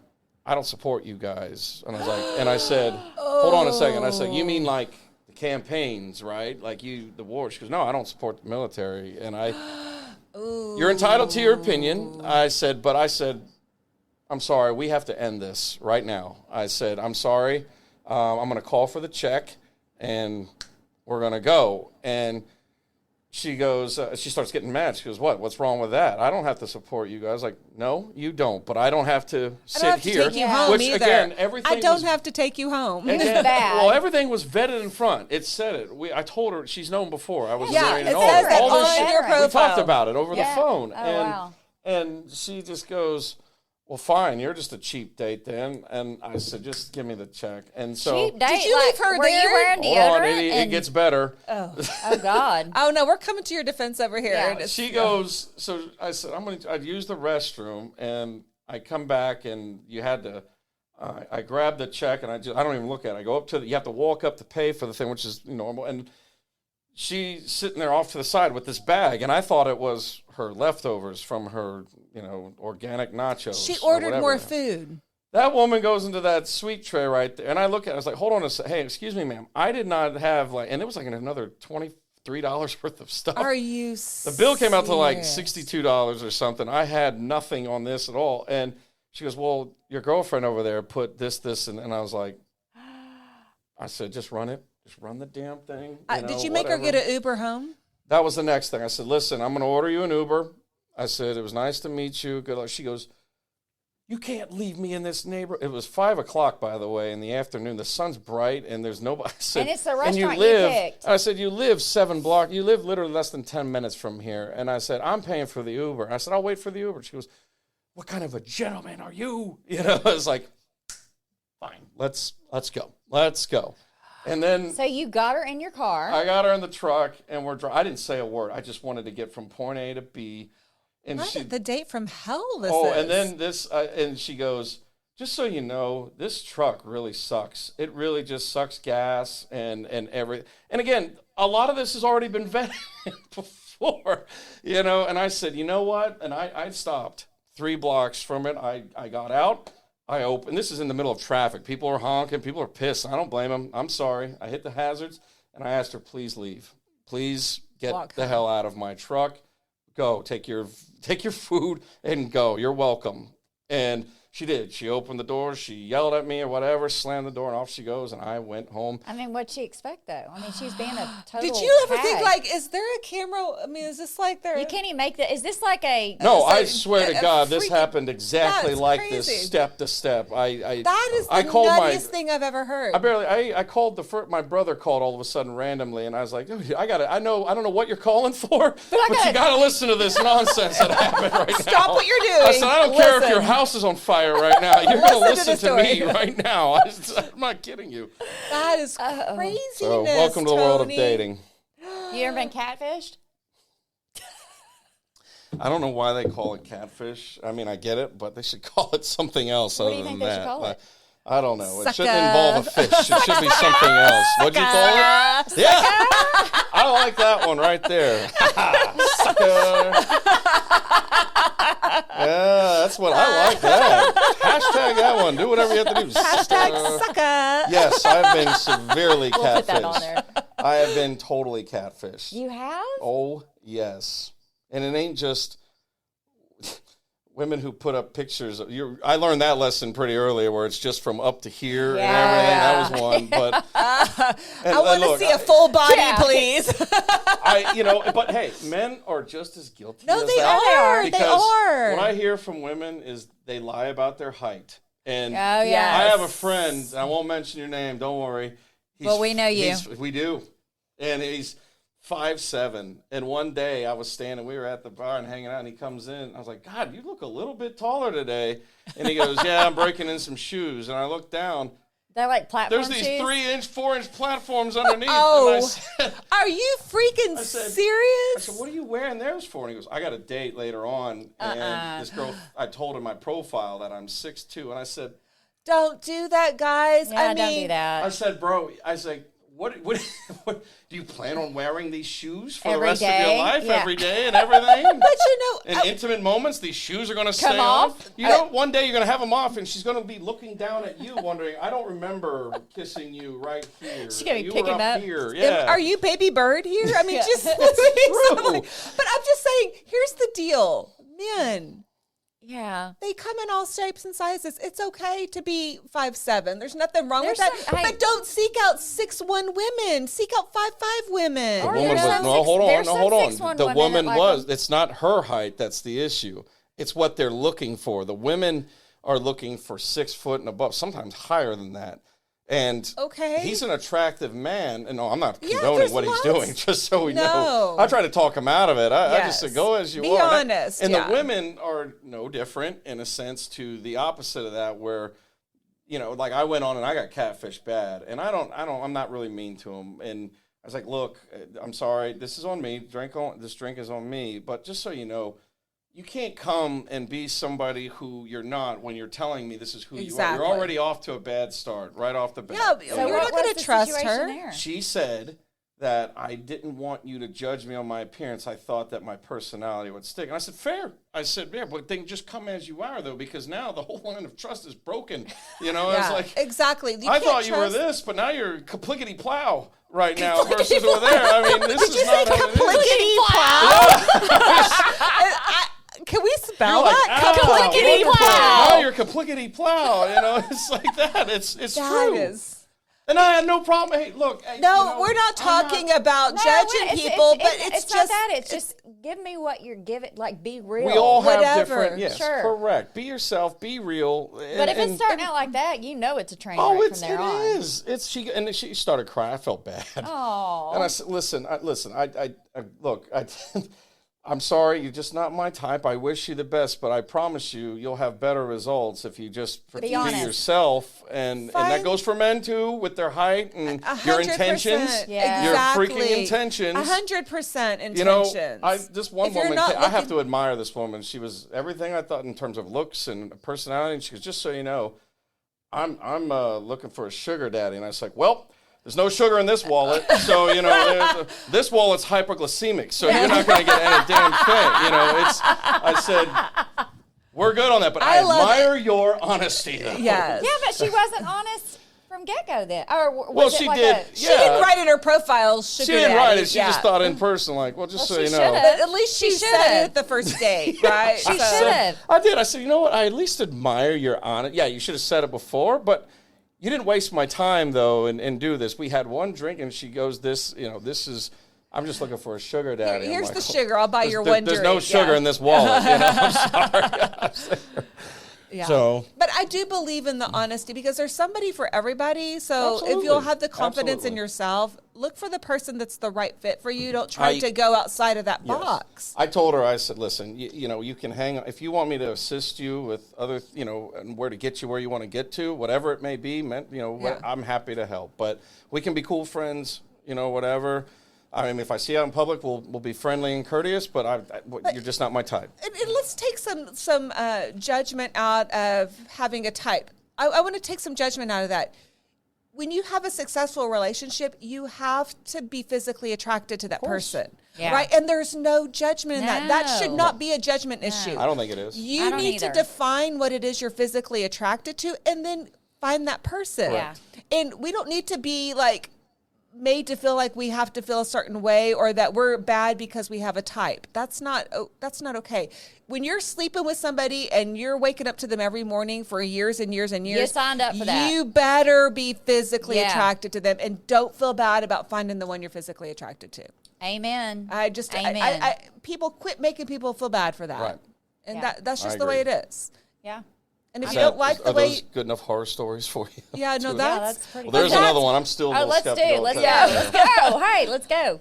I don't support you guys. And I was like, and I said, hold on a second. I said, you mean like the campaigns, right? Like the war? She goes, no, I don't support the military. And you're entitled to your opinion. I said, I'm sorry, we have to end this right now. I said, I'm sorry, I'm going to call for the check, and we're going to go. And she goes, she starts getting mad. She goes, what's wrong with that? I don't have to support you guys. Like, no, you don't, but I don't have to sit here. Take you home which, either. again, everything I don't have to take you home. Again, bad. well, everything was vetted in front. It said it. I told her, she's known before. I was Yeah, married it and says that all this on shit. your profile. We talked about it over the phone. Oh, and she just goes, well, fine, you're just a cheap date then. And I said, just give me the check. And so, cheap date? Did you leave her were there? you wearing hold on, deodorant? it gets better. Oh God. Oh no, we're coming to your defense over here. Yeah. She goes, so I said, I'd use the restroom, and I come back, and you had to, I grab the check, and I don't even look at it. I go up to you have to walk up to pay for the thing, which is normal. And she's sitting there off to the side with this bag, and I thought it was her leftovers from her, organic nachos. She ordered or more whatever. food. That woman goes into that sweet tray right there, and I look at it, I was like, hold on a second. Hey, excuse me, ma'am. I did not have, and it was like another $23 worth of stuff. Are you The bill came out to like serious? $62 or something. I had nothing on this at all. And she goes, well, your girlfriend over there put this, and I was like, I said, just run it. Just run the damn thing. Did you make her get an Uber home? That was the next thing. I said, listen, I'm going to order you an Uber. I said, it was nice to meet you. Good luck. She goes, you can't leave me in this neighborhood. It was 5 o'clock, by the way, in the afternoon. The sun's bright, and there's nobody. I said, And it's the restaurant you picked. I said, you live 7 blocks. You live literally less than 10 minutes from here. And I said, I'm paying for the Uber. I said, I'll wait for the Uber. She goes, what kind of a gentleman are you? I was like, fine, let's go. Let's go. And then So you got her in your car. I got her in the truck, and I didn't say a word. I just wanted to get from point A to B. And The date from hell this oh, is. and then this, and she goes, just so you know, this truck really sucks. It really just sucks gas and everything. And again, a lot of this has already been vetted before, And I said, you know what? And I stopped 3 blocks from it. I got out. I opened. This is in the middle of traffic. People are honking. People are pissed. I don't blame them. I'm sorry. I hit the hazards, and I asked her, please leave. Please get the hell out of my truck. Go. Take your food and go. You're welcome. And she did. She opened the door. She yelled at me or whatever, slammed the door, and off she goes, and I went home. I mean, what'd she expect, though? I mean, she's being a total Did you ever hag. think, is there a camera? I mean, is this like there? You can't even make that. Is this like a... No, like I swear to God, this freaking- happened exactly That's like crazy. this, step to step. That is I the called nuttiest thing I've ever heard. I called my brother called all of a sudden randomly, and I was like, dude, I don't know what you're calling for, but you got to listen to this nonsense that happened right now. Stop what you're doing. I said, I don't care if your Listen. house is on fire right now. You're going to Listen listen to to the me story. right now. I'm not kidding you. That is craziness. So welcome to the world of Tony. dating. You ever been catfished? I don't know why they call it catfish. I mean, I get it, but they should call it something else What do other you think than they that. should call it? I don't know. It Sucker. shouldn't involve a fish. It should be something else. What'd you call it? Yeah. I like that one right there. Sucker. Yeah, that's what I like that. Hashtag that one. Do whatever you have to do. Hashtag sucker. Yes, I've been severely We'll catfished. put that on there. I have been totally catfished. You have? Oh, yes. And it ain't just women who put up pictures. I learned that lesson pretty early where it's just from up to here and everything. That was one. But I want to see a full body, please. But hey, men are just as guilty No, as they that. are. They Because are. what I hear from women is they lie about their height. And Oh, yeah. I have a friend, I won't mention your name, don't worry. Well, we know you. We do. And he's 5'7". And one day I was we were at the bar and hanging out, and he comes in. I was like, God, you look a little bit taller today. And he goes, yeah, I'm breaking in some shoes. And I looked down. They're like platform There's these shoes? 3-inch, 4-inch platforms underneath. Oh, and I said, are you freaking serious? I said, what are you wearing those for? And he goes, I got a date later on. And this girl, I told her my profile that I'm 6'2". And I said, don't do that, guys. Yeah, don't do that. I said, bro, what do you plan on wearing these shoes for Every the rest day? of your life, Yeah. every day and everything? But in intimate moments, these shoes are going to stay off? You know, one day you're going to have them off, and she's going to be looking down at you, wondering, I don't remember kissing you right here. She's going to be You picking were up. Here. Yeah. Are you baby bird here? I mean, just true. but I'm just saying, here's the deal. Men, Yeah. they come in all shapes and sizes. It's okay to be 5'7". There's nothing wrong with There's that. some- but don't seek out 6'1" women. Seek out 5'5" women. Or The woman there's was, some no, hold on, there's no, some hold 6'1" on. The women woman that like was, them. it's not her height that's the issue. It's what they're looking for. The women are looking for 6 foot and above, sometimes higher than that. And Okay. he's an attractive man. And no, I'm not Yeah, condoning there's what he's lots. doing, just so we No. know. I try to talk him out of it. I just said, Yes. go as you Be are. honest, And yeah. the women are no different in a sense to the opposite of that, where, you know, like I went on and I got catfished bad. And I'm not really mean to him. And I was like, look, I'm sorry. This is on me. This drink is on me. But just so you know, you can't come and be somebody who you're not when you're telling me this is who you are. Exactly. You're already off to a bad start, right off the bat. Yeah, So you're what not was going the to trust situation her. there? She said that I didn't want you to judge me on my appearance. I thought that my personality would stick. And I said, fair. I said, yeah, but then just come as you are, though, because now the whole line of trust is broken. You know, Yeah, it's like, exactly. I thought you were this, but now you're kaplickety plow right now versus over there. I mean, this is not how it is. Kaplickety plow? Can we spell You're like, that? "Ow, Kaplickety wonderful." plow. Now you're kaplickety plow. You know, it's like that. It's That true. is. And I had no problem. Hey, look. No, you know, we're not I'm talking about No, judging people, but it's not just that. It's just give me what you're giving. Like, be real. We all have Whatever. different. Yes, Sure. correct. Be yourself. Be real. But if it's starting out like that, you know it's a train Oh, wreck it from there on. is. She started crying. I felt bad. Oh. And I said, listen. Look. I'm sorry. You're just not my type. I wish you the best, but I promise you'll have better results if you just be honest. yourself. And that goes for men too, with their height and your 100%. intentions. Yeah. Your Exactly. freaking intentions. 100% intentions. You know, this one If you're woman, not I have looking- to admire this woman. She was everything I thought in terms of looks and personality. And she goes, just so you know, I'm looking for a sugar daddy. And I was like, well, there's no sugar in this wallet. So, you know, this wallet's hypoglycemic. So you're not going to get any damn thing. You know, I said, we're good on that. But I admire your honesty, though. Yes. Yeah, but she wasn't honest from get-go then. Or was Well, it she like did. She didn't write in her profile, sugar She didn't daddy. write it. She Yeah. just thought in person, like, well, just so she you know. should've. But at least she She said should've. it at the first date, right? She So- should have. I did. I said, you know what? I at least admire your honesty. Yeah, you should have said it before, but you didn't waste my time, though, and do this. We had one drink, and she goes, this is, I'm just looking for a sugar daddy. I'm Here's like, the sugar. I'll buy your one There's drink. no sugar Yeah. in this wallet. You know? I'm sorry. Yeah. So. But I do believe in the honesty because there's somebody for everybody. So if Absolutely. you'll have the confidence in Absolutely. yourself, look for the person that's the right fit for you. Don't try I- to go outside of that Yes. box. I told her, I said, listen, you know, you can hang, if you want me to assist you with other, you know, and where to get you where you want to get to, whatever it may be, you know, Yeah. I'm happy to help. But we can be cool friends, you know, whatever. I mean, if I see you out in public, we'll be friendly and courteous, but you're just not my type. And let's take some judgment out of having a type. I want to take some judgment out of that. When you have a successful relationship, you have to be physically attracted to that person, Yeah. right? And there's no judgment in that. That should No. not be a judgment issue. I don't think it is. You I don't need either. to define what it is you're physically attracted to and then find that person. Yeah. And we don't need to be like made to feel like we have to feel a certain way or that we're bad because we have a type. That's not okay. When you're sleeping with somebody and you're waking up to them every morning for years and years and years, You signed up for that. You better be physically Yeah. attracted to them and don't feel bad about finding the one you're physically attracted to. Amen. I people quit making people feel bad for that. Right. And Yeah. that's just I the way it agree. is. Yeah. And if Is you that- don't like the are way those good enough horror stories for you? Yeah, no, too? that's pretty Well, there's good. another one. I'm still a Oh, little let's skeptical. do. Let's of that. go. Let's go. Hey, let's go.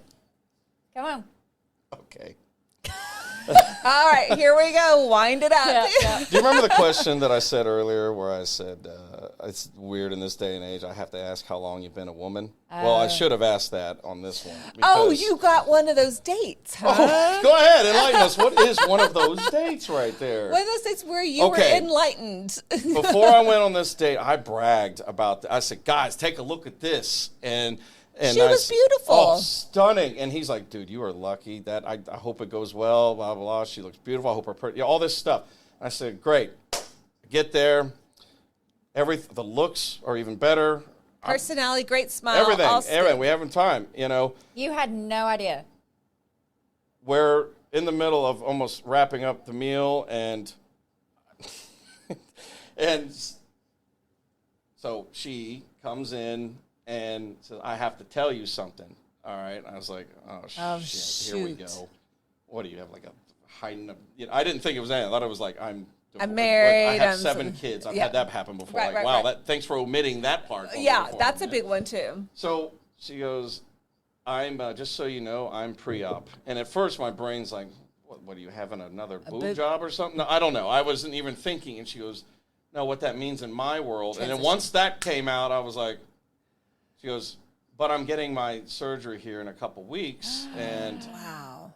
Come on. Okay. All right, here we go. Wind it up. Yeah. Do you remember the question that I said earlier where I said, it's weird in this day and age, I have to ask how long you've been a woman? Well, I should have asked that on this one. Oh, you got one of those dates, huh? Oh, go ahead, enlighten us. What is one of those dates right there? One of those dates where you were enlightened. Before I went on this date, I bragged about I said, guys, take a look at this. And she was beautiful. Oh, stunning. And he's like, dude, you are lucky. That I hope it goes well, blah, blah, blah. She looks beautiful. I hope her pretty. All this stuff. I said, great. Get there. The looks are even better. Personality, great smile. Everything. We have time, you know. You had no idea. We're in the middle of almost wrapping up the meal, and so she comes in and says, I have to tell you something. All right. I was like, oh shit, here we go. What do you have, like a hiding up? You know, I didn't think it was anything. I thought it was like, I'm married. I have 7 kids. I've had that happen before. Right. Thanks for omitting that part. Yeah, that's a big one too. So she goes, I'm, just so you know, I'm pre-op. And at first my brain's like, what are you having another boob job or something? No, I don't know. I wasn't even thinking. And she goes, no, what that means in my world. And then once that came out, I was like, she goes, but I'm getting my surgery here in a couple weeks. And wow.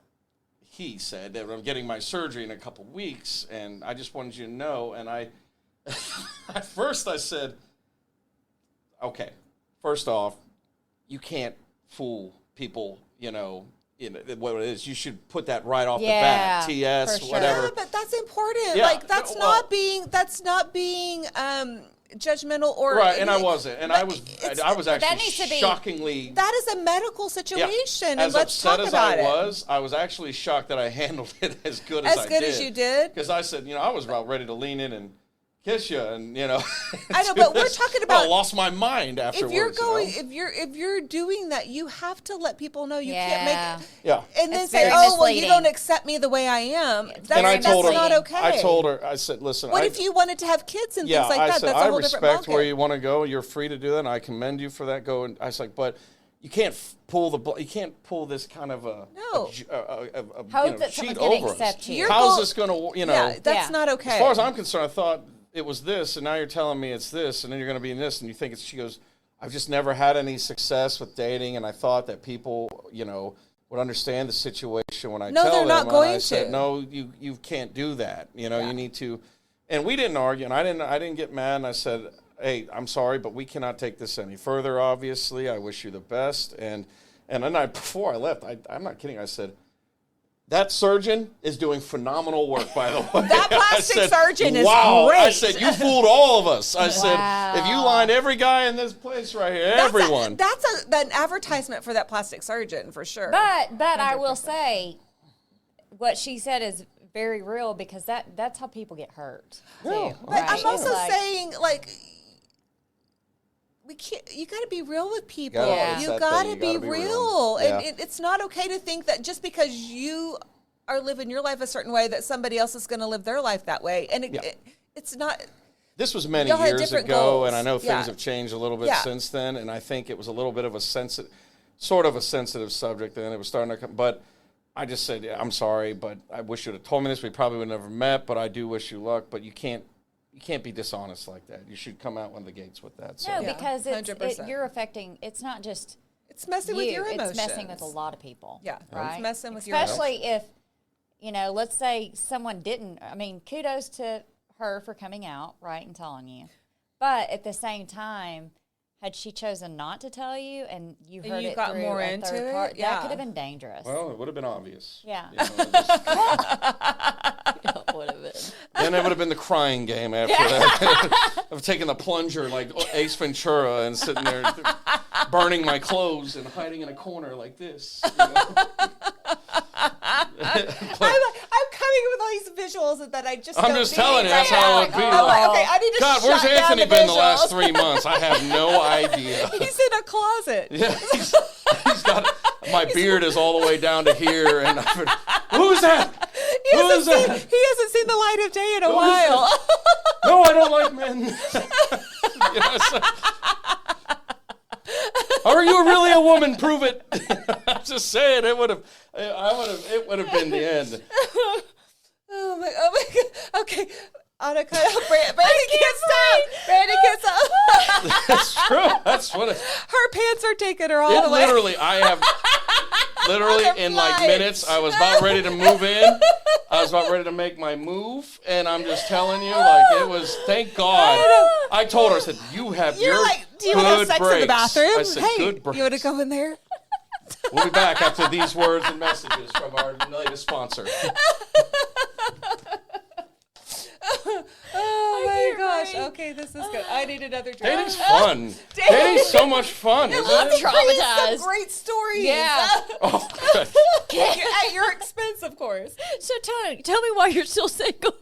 He said that I'm getting my surgery in a couple weeks. And I just wanted you to know. And I, at first I said, okay, first off, you can't fool people, you know, what it is. You should put that right off the bat. TS, whatever. Yeah, but that's important. Yeah. Like that's not being judgmental or right. And I wasn't. And I was actually shockingly. That is a medical situation. Yeah. And let's talk about it. I was actually shocked that I handled it as good as I did. As good as you did. Because I said, you know, I was about ready to lean in and kiss you, and you know. I know, but we're talking about. I lost my mind afterwards. If you're doing that, you have to let people know you can't make it. Yeah. And then say, oh, well, you don't accept me the way I am. That's not okay. I told her, I said, listen. What if you wanted to have kids and things like that? Said, that's a whole different ballgame. I respect where you want to go. You're free to do that, and I commend you for that. Go, and I was like, but. You can't pull this kind of a hope that someone's going to accept you. How's this going to, you know? Yeah, that's not okay. As far as I'm concerned, I thought it was this, and now you're telling me it's this, and then you're going to be in this, and you think it's. She goes, I've just never had any success with dating, and I thought that people, you know, would understand the situation when I tell them. No, they're not going to. I said, no, you can't do that. You know, you need to. And we didn't argue, and I didn't get mad, and I said, hey, I'm sorry, but we cannot take this any further, obviously. I wish you the best. And then before I left, I'm not kidding, I said, that surgeon is doing phenomenal work, by the way. That plastic surgeon is great. I said, you fooled all of us. I said, if you lined every guy in this place right here, everyone. That's an advertisement for that plastic surgeon, for sure. But I will say, what she said is very real, because that's how people get hurt. Yeah. But I'm also saying, like, you got to be real with people. You got to be real. And it's not okay to think that just because you are living your life a certain way that somebody else is going to live their life that way. And it's not. This was many years ago, goals. And I know things have changed a little bit since then. And I think it was a little bit of a sensitive subject. And it was starting to come. But I just said, I'm sorry, but I wish you would have told me this. We probably would have never met. But I do wish you luck. But you can't be dishonest like that. You should come out of the gates with that. So. No, because you're affecting. It's not just. It's messing with your emotions. It's messing with a lot of people. Yeah, right. It's messing with especially if, you know, let's say someone didn't. I mean, kudos to her for coming out, right, and telling you. But at the same time, had she chosen not to tell you, and you heard it got through more a into third part, it, that could have been dangerous. Well, it would have been obvious. Yeah. You know, it would have been. Then it would have been the crying game after that. Of taking the plunger like Ace Ventura and sitting there burning my clothes and hiding in a corner like this. You know? I'm coming with all these visuals that I just I'm just telling you, that's how it would be. I'm like, okay, I need to God, where's Anthony been the last 3 months? I have no idea. He's in a closet. Yeah, he's got, my beard is all the way down to here. And who's that? He hasn't seen the light of day in a while. No, I don't like men. You know, so, are you really a woman? Prove it. I'm just saying, it would have. It would have been the end. Oh my God. Okay. Anna, cut out. Brandi can't stop. Brandi can't stop. That's true. That's what her pants are taking her all the way. Literally, in like minutes, I was about ready to move in. I was about ready to make my move, and I'm just telling you, like, it was, thank God. I told her, I said, you have You're your like, do you want to have sex breaks. in the bathroom? I said, hey, good breaks. You want to go in there? We'll be back after these words and messages from our latest sponsor. Oh my gosh. Okay, this is good. I need another drink. Dating's fun. Dating's so much fun, isn't it? Traumatized. Some great stories. Yeah. Oh, good. At your expense, of course. So tell me why you're still single.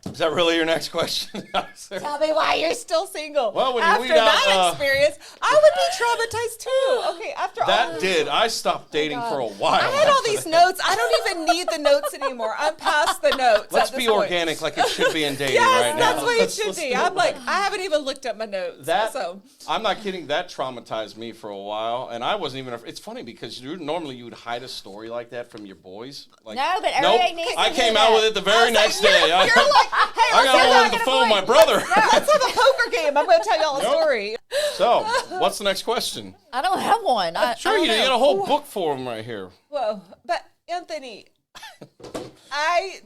Is that really your next question? Tell me why you're still single. Well, when you after weed out, that experience, I would be traumatized too. Okay, after all I stopped dating for a while. I had all these notes. I don't even need the notes anymore. I'm past the notes. Let's be organic like it should be in dating right now. That's what it should be. I'm like, I haven't even looked at my notes. I'm not kidding. That traumatized me for a while, and I wasn't even. It's funny because normally you would hide a story like that from your boys. Like, no, but everybody needs to I came hear out that. with it the very next day. You're like, hey, I got on the phone with my brother. Let's have a poker game. I'm going to tell y'all a story. So, what's the next question? I don't have one. Sure, you got a whole book for them right here. Whoa, but Anthony,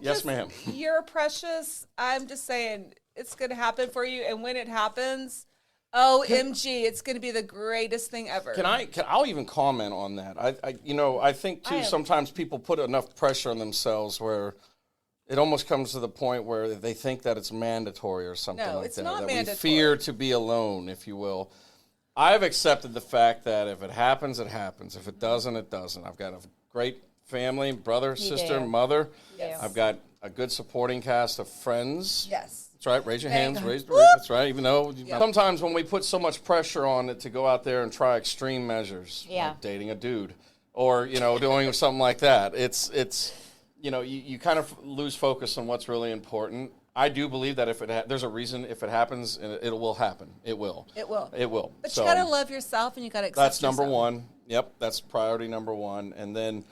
yes, ma'am. You're precious. I'm just saying it's going to happen for you, and when it happens, OMG, it's going to be the greatest thing ever. I'll even comment on that. I think too sometimes people put enough pressure on themselves where it almost comes to the point where they think that it's mandatory or something like that. No, it's not mandatory. We fear to be alone, if you will. I've accepted the fact that if it happens, it happens. If it doesn't, it doesn't. I've got a great family, brother, sister, mother. Yes. I've got a good supporting cast of friends. Yes. That's right. Raise your hands. That's right. Even though sometimes when we put so much pressure on it to go out there and try extreme measures, like dating a dude or, doing something like that, it's you kind of lose focus on what's really important. I do believe that if there's a reason, if it happens, it will happen. It will. It will. It will. But you got to love yourself and you got to accept That's number one. Yep, that's priority number one. And then,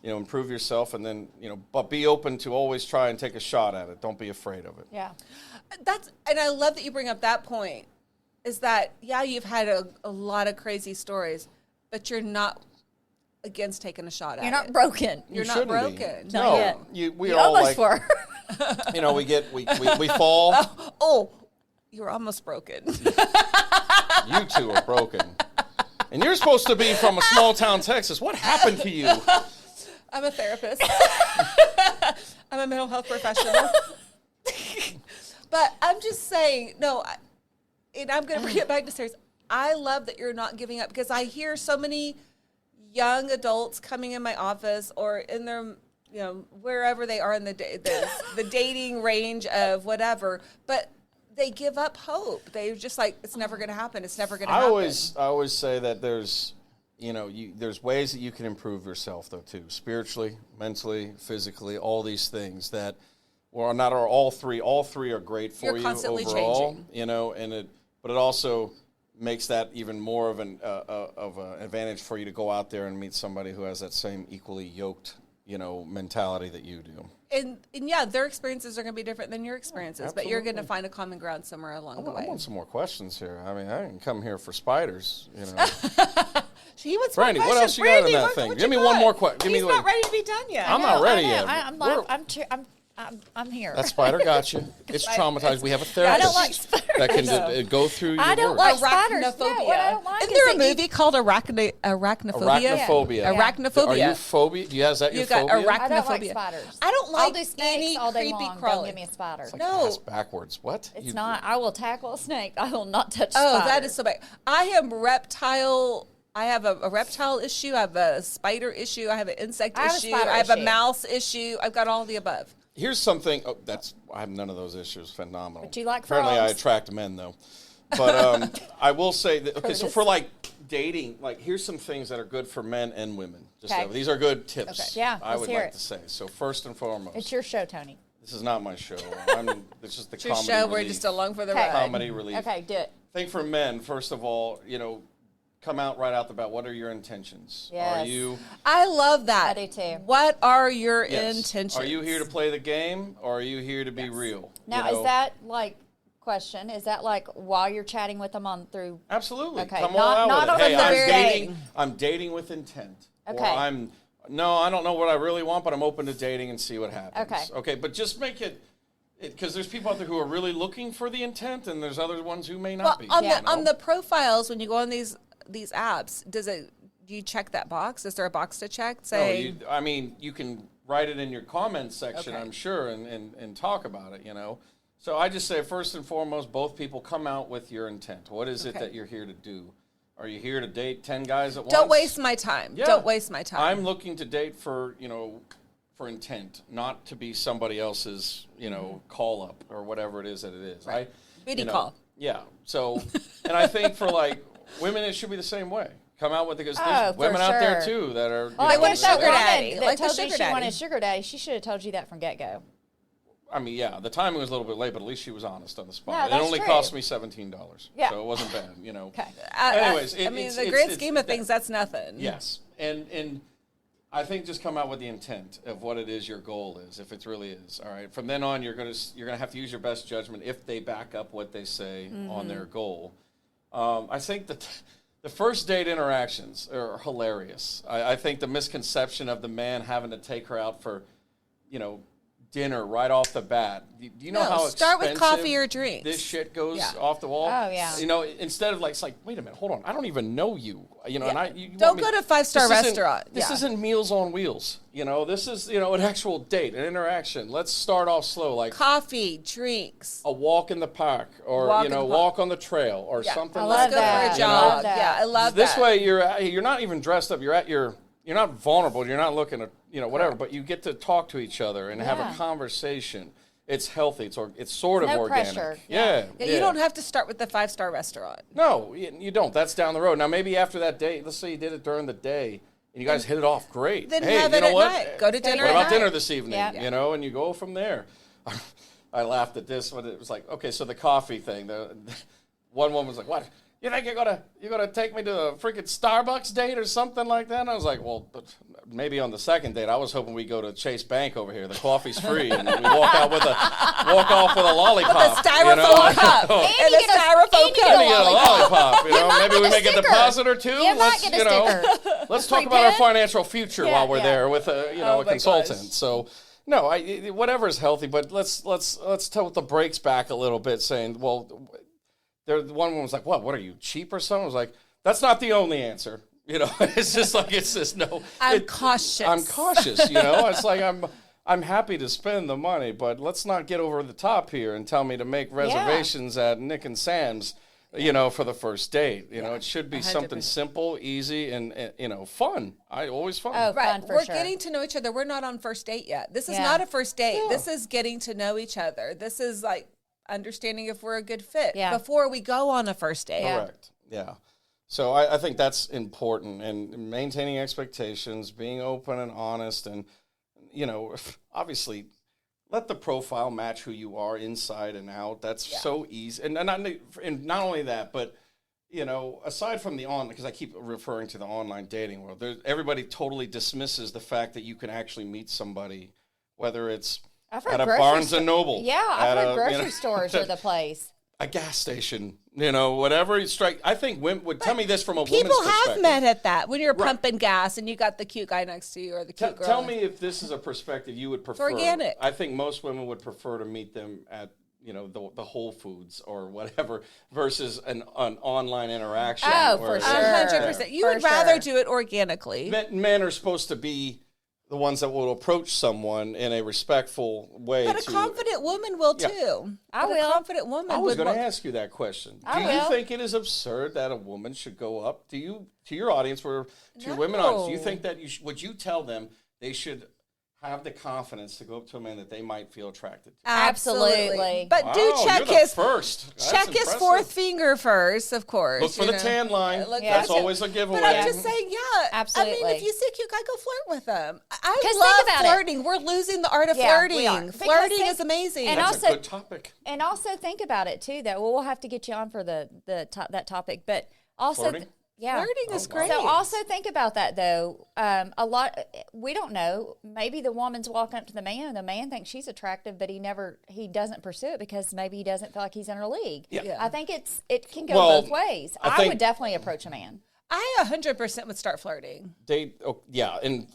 improve yourself and then, but be open to always try and take a shot at it. Don't be afraid of it. Yeah. And I love that you bring up that point is that, you've had a lot of crazy stories, but you're not against taking a shot at it. You're not broken. You're not broken. No, we all almost were. we fall. You're almost broken. You two are broken. And you're supposed to be from a small town, Texas. What happened to you? I'm a therapist. I'm a mental health professional. But I'm just saying, and I'm going to bring it back to serious. I love that you're not giving up because I hear so many young adults coming in my office or in their, wherever they are in the dating range of whatever, but they give up hope. They're just like, it's never going to happen. It's never going to happen. I always say that there's, there's ways that you can improve yourself though too, spiritually, mentally, physically, all these things that, all three are great for you constantly overall, changing. but it also makes that even more of an advantage for you to go out there and meet somebody who has that same equally yoked, mentality that you do. And their experiences are going to be different than your experiences, but you're going to find a common ground somewhere along the way. I want some more questions here. I mean, I didn't come here for spiders, She wants Brandi, what else you got in that thing? Give me one more question. He's not ready to be done yet. I'm not ready yet. I'm here. That spider got you. It's traumatized. We have a therapist I don't like spiders. that can go through your I don't like spiders. Arachnophobia. No, what I don't like Isn't there a movie called Arachnophobia? Arachnophobia. Arachnophobia. Are you phobia? Do you have that? You got phobia? I don't like arachnophobia. spiders. I don't like I'll do snakes any all day creepy long. crawling. Don't give me a spider. It's like No. ass backwards. What? It's not. I will tackle a snake. I will not touch Oh, spiders. that is so bad. I am reptile. I have a reptile issue. I have a spider issue. I have an insect issue. I have a mouse issue. I've got all the above. Here's something. I have none of those issues. Phenomenal. But you like Apparently, frogs. I attract men though. But I will say that. Okay, so for like dating, here's some things that are good for men and women. These are good tips. Okay. Yeah, I would like it. to say. So first and foremost, It's your show, Tony. this is not my show. It's just the It's your comedy show. relief. We're just along for the Okay. ride. Comedy relief. Okay, do it. I think for men, first of all, come out right out the bat. What are your intentions? Yes. Are you? I love that. I do too. What are your Yes. intentions? Are you here to play the game, or are you here to be real? Now, is that like? Question, is that like while you're chatting with them on through? Absolutely. Okay. Come Not on out with it. on the Hey, very I'm dating with intent. Okay. Or I don't know what I really want, but I'm open to dating and see what happens. Okay. Okay, but just make it, because there's people out there who are really looking for the intent, and there's other ones who may not be. On the profiles, when you go on these apps, do you check that box? Is there a box to check? Say, you can write it in your comments section, I'm sure, and talk about it, So I just say, first and foremost, both people come out with your intent. What is it that you're here to do? Are you here to date 10 guys at once? Don't waste my time. Yeah. Don't waste my time. I'm looking to date for intent, not to be somebody else's, call up or whatever it is that it is. Right. Biddy call. Yeah. So, and I think for women, it should be the same way. Come out with it, because there's women out there too that are. I want a sugar daddy. Like told you she wanted a sugar daddy. She should have told you that from get-go. I mean, yeah, the timing was a little bit late, but at least she was honest on the spot. No, it that's only true. cost me $17, so it wasn't bad, Okay. Anyways, the grand scheme of things, that's nothing. Yes, and I think just come out with the intent of what it is your goal is, if it really is. All right, from then on, you're gonna have to use your best judgment if they back up what they say on their goal. I think that the first date interactions are hilarious. I think the misconception of the man having to take her out for, dinner right off the bat. Do you know how expensive start with coffee or drinks. This shit goes off the wall? Oh, yeah. Instead of it's like, wait a minute, hold on. I don't even know you. And don't go to a 5-star restaurant. This isn't Meals on Wheels. This is, an actual date, an interaction. Let's start off slow. Like coffee, drinks. A walk in the park, or, walk on the trail or something like that. Let's go for a jog. Yeah, I love that. This way you're not even dressed up. You're not vulnerable. You're not looking at, whatever, but you get to talk to each other and have a conversation. It's healthy. It's sort of organic. Pressure. Yeah. You don't have to start with the 5-star restaurant. No, you don't. That's down the road. Now, maybe after that date, let's say you did it during the day and you guys hit it off great. Then have it at night. Go to dinner What at about night? dinner this evening? Yeah. And you go from there. I laughed at this when it was like, okay, so the coffee thing. One woman was like, what? You think you're gonna take me to a freaking Starbucks date or something like that? And I was like, well, maybe on the second date. I was hoping we go to Chase Bank over here. The coffee's free, and we walk off with a lollipop. With a styrofoam cup and a styrofoam cup. And you get a lollipop. Maybe we make a deposit or two. You might get a sticker. Let's talk about our financial future while we're there with a consultant. Gosh. So. No, whatever is healthy, but let's tilt the brakes back a little bit, saying, well. One woman was like, what are you, cheap or something? I was like, that's not the only answer. It's just no. I'm cautious. It's like I'm happy to spend the money, but let's not get over the top here and tell me to make reservations at Nick and Sam's, for the first date. It should be 100%. Something simple, easy, and fun. Always fun. Oh, right. Fun for We're sure. getting to know each other. We're not on first date yet. This is not a first date. Yeah. This is getting to know each other. This is understanding if we're a good fit before we go on a first date. Correct. Yeah. So I think that's important, and maintaining expectations, being open and honest, and obviously let the profile match who you are inside and out. That's so easy, and not only that, but aside from because I keep referring to the online dating world, everybody totally dismisses the fact that you can actually meet somebody, whether it's at a Barnes and Noble. Yeah, I've heard grocery stores are the place. A gas station, whatever you strike. I think women would tell me this from a woman's perspective. perspective. People have met at that when you're pumping gas and you got the cute guy next to you or the cute girl. Tell me if this is a perspective you would prefer. It's organic. I think most women would prefer to meet them at the Whole Foods or whatever versus an online interaction. Oh, for sure. 100%. You would rather do it organically. Men are supposed to be the ones that will approach someone in a respectful way. But a confident woman will too. I will. A confident woman. I was going to ask you that question. Do you think it is absurd that a woman should go up to your audience, or to your women audience? Do you think that would you tell them they should have the confidence to go up to a man that they might feel attracted to? Absolutely. But do check his first. Check his fourth finger first, of course. Look for the tan line. That's always a giveaway. But I'm just saying, absolutely. I mean, if you see a cute guy, go flirt with him. I love flirting. We're losing the art of flirting. Flirting is amazing. And that's a good topic. And also think about it too, though. We'll have to get you on for that topic, but also. Flirting? Yeah. Flirting is great. So also think about that, though. We don't know. Maybe the woman's walking up to the man, and the man thinks she's attractive, but he doesn't pursue it because maybe he doesn't feel like he's in her league. Yeah. I think it can go both ways. I would definitely approach a man. I 100% would start flirting. And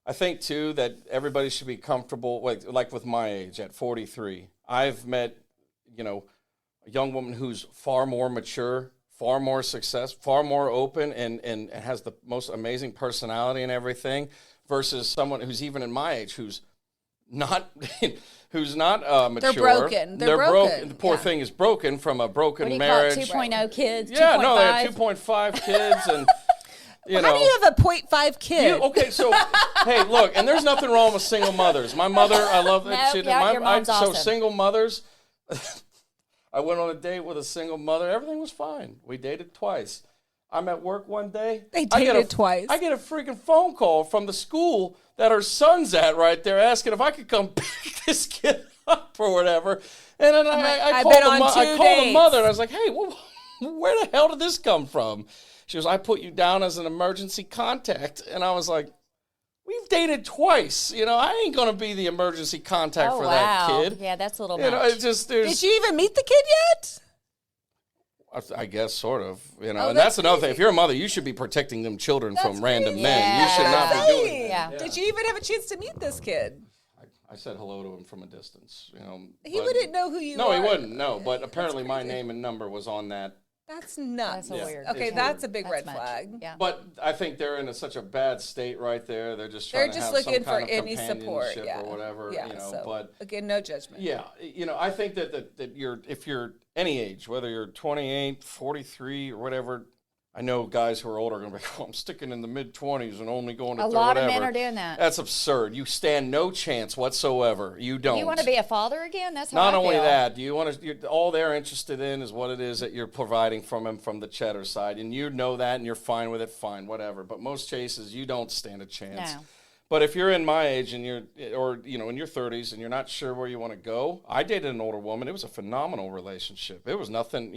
I think, too, that everybody should be comfortable, like with my age, at 43. I've met, a young woman who's far more mature, far more successful, far more open, and has the most amazing personality and everything, versus someone who's even in my age who's not mature. They're broken. They're broken. The poor thing is broken from a broken marriage. What do you call it, 2.0 kids? Yeah, 2.5? no, they had 2.5 kids, and how do you have a 0.5 kid? Hey, look, and there's nothing wrong with single mothers. My mother, I love that. Your mom's awesome. So single mothers. I went on a date with a single mother. Everything was fine. We dated twice. I'm at work one day. They dated twice. I get a freaking phone call from the school that her son's at right there asking if I could come pick this kid up or whatever. And then I called the mother and I was like, hey, where the hell did this come from? She goes, I put you down as an emergency contact. And I was like, we've dated twice. I ain't going to be the emergency contact for that kid. Yeah, that's a little much. Did you even meet the kid yet? I guess, sort of. And that's another thing. If you're a mother, you should be protecting them children from random men. You should not be doing that. Yeah. Did you even have a chance to meet this kid? I said hello to him from a distance. He wouldn't know who you are. No, he wouldn't. No, but apparently my name and number was on that. That's nuts. That's weird. Okay, that's a big red flag. Yeah. But I think they're in such a bad state right there. They're just They're trying just to have looking some kind for of any support, or whatever. Yeah. But again, no judgment. Yeah, I think that if you're any age, whether you're 28, 43, or whatever. I know guys who are older are going to be like, I'm sticking in the mid-20s and only going to a lot of men are doing that. That's absurd. You stand no chance whatsoever. You don't. You want to be a father again? That's how Not I only feel. that, you want to. All they're interested in is what it is that you're providing from them from the cheddar side, and you know that, and you're fine with it. Fine, whatever. But most cases, you don't stand a chance. No. But if you're in my age and in your 30s and you're not sure where you want to go, I dated an older woman. It was a phenomenal relationship. It was nothing,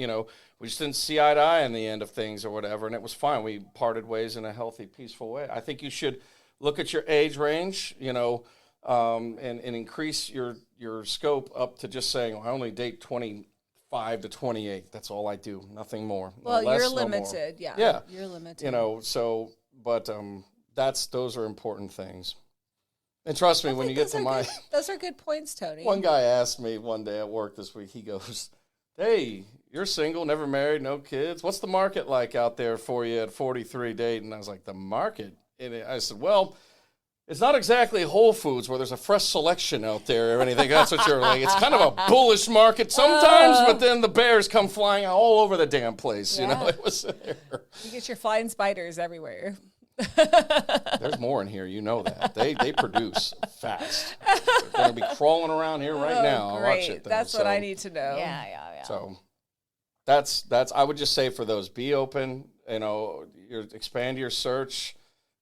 we just didn't see eye to eye in the end of things or whatever, and it was fine. We parted ways in a healthy, peaceful way. I think you should look at your age range, and increase your scope up to just saying, I only date 25 to 28. That's all I do, nothing more. Well, no less, you're no limited. more. Yeah, you're limited. Those are important things. And trust me, when you get to those are good points, Tony. One guy asked me one day at work this week, he goes, hey, you're single, never married, no kids. What's the market like out there for you at 43 dating? And I was like, the market? And I said, well, it's not exactly Whole Foods where there's a fresh selection out there or anything. That's what you're like. It's kind of a bullish market sometimes, but then the bears come flying all over the damn place. Yeah. It was there. You get your flying spiders everywhere. There's more in here, you know that. They produce fast. They're going to be crawling around here right now. I'll watch it. That's what I need to know. Yeah. So that's I would just say for those, be open, expand your search,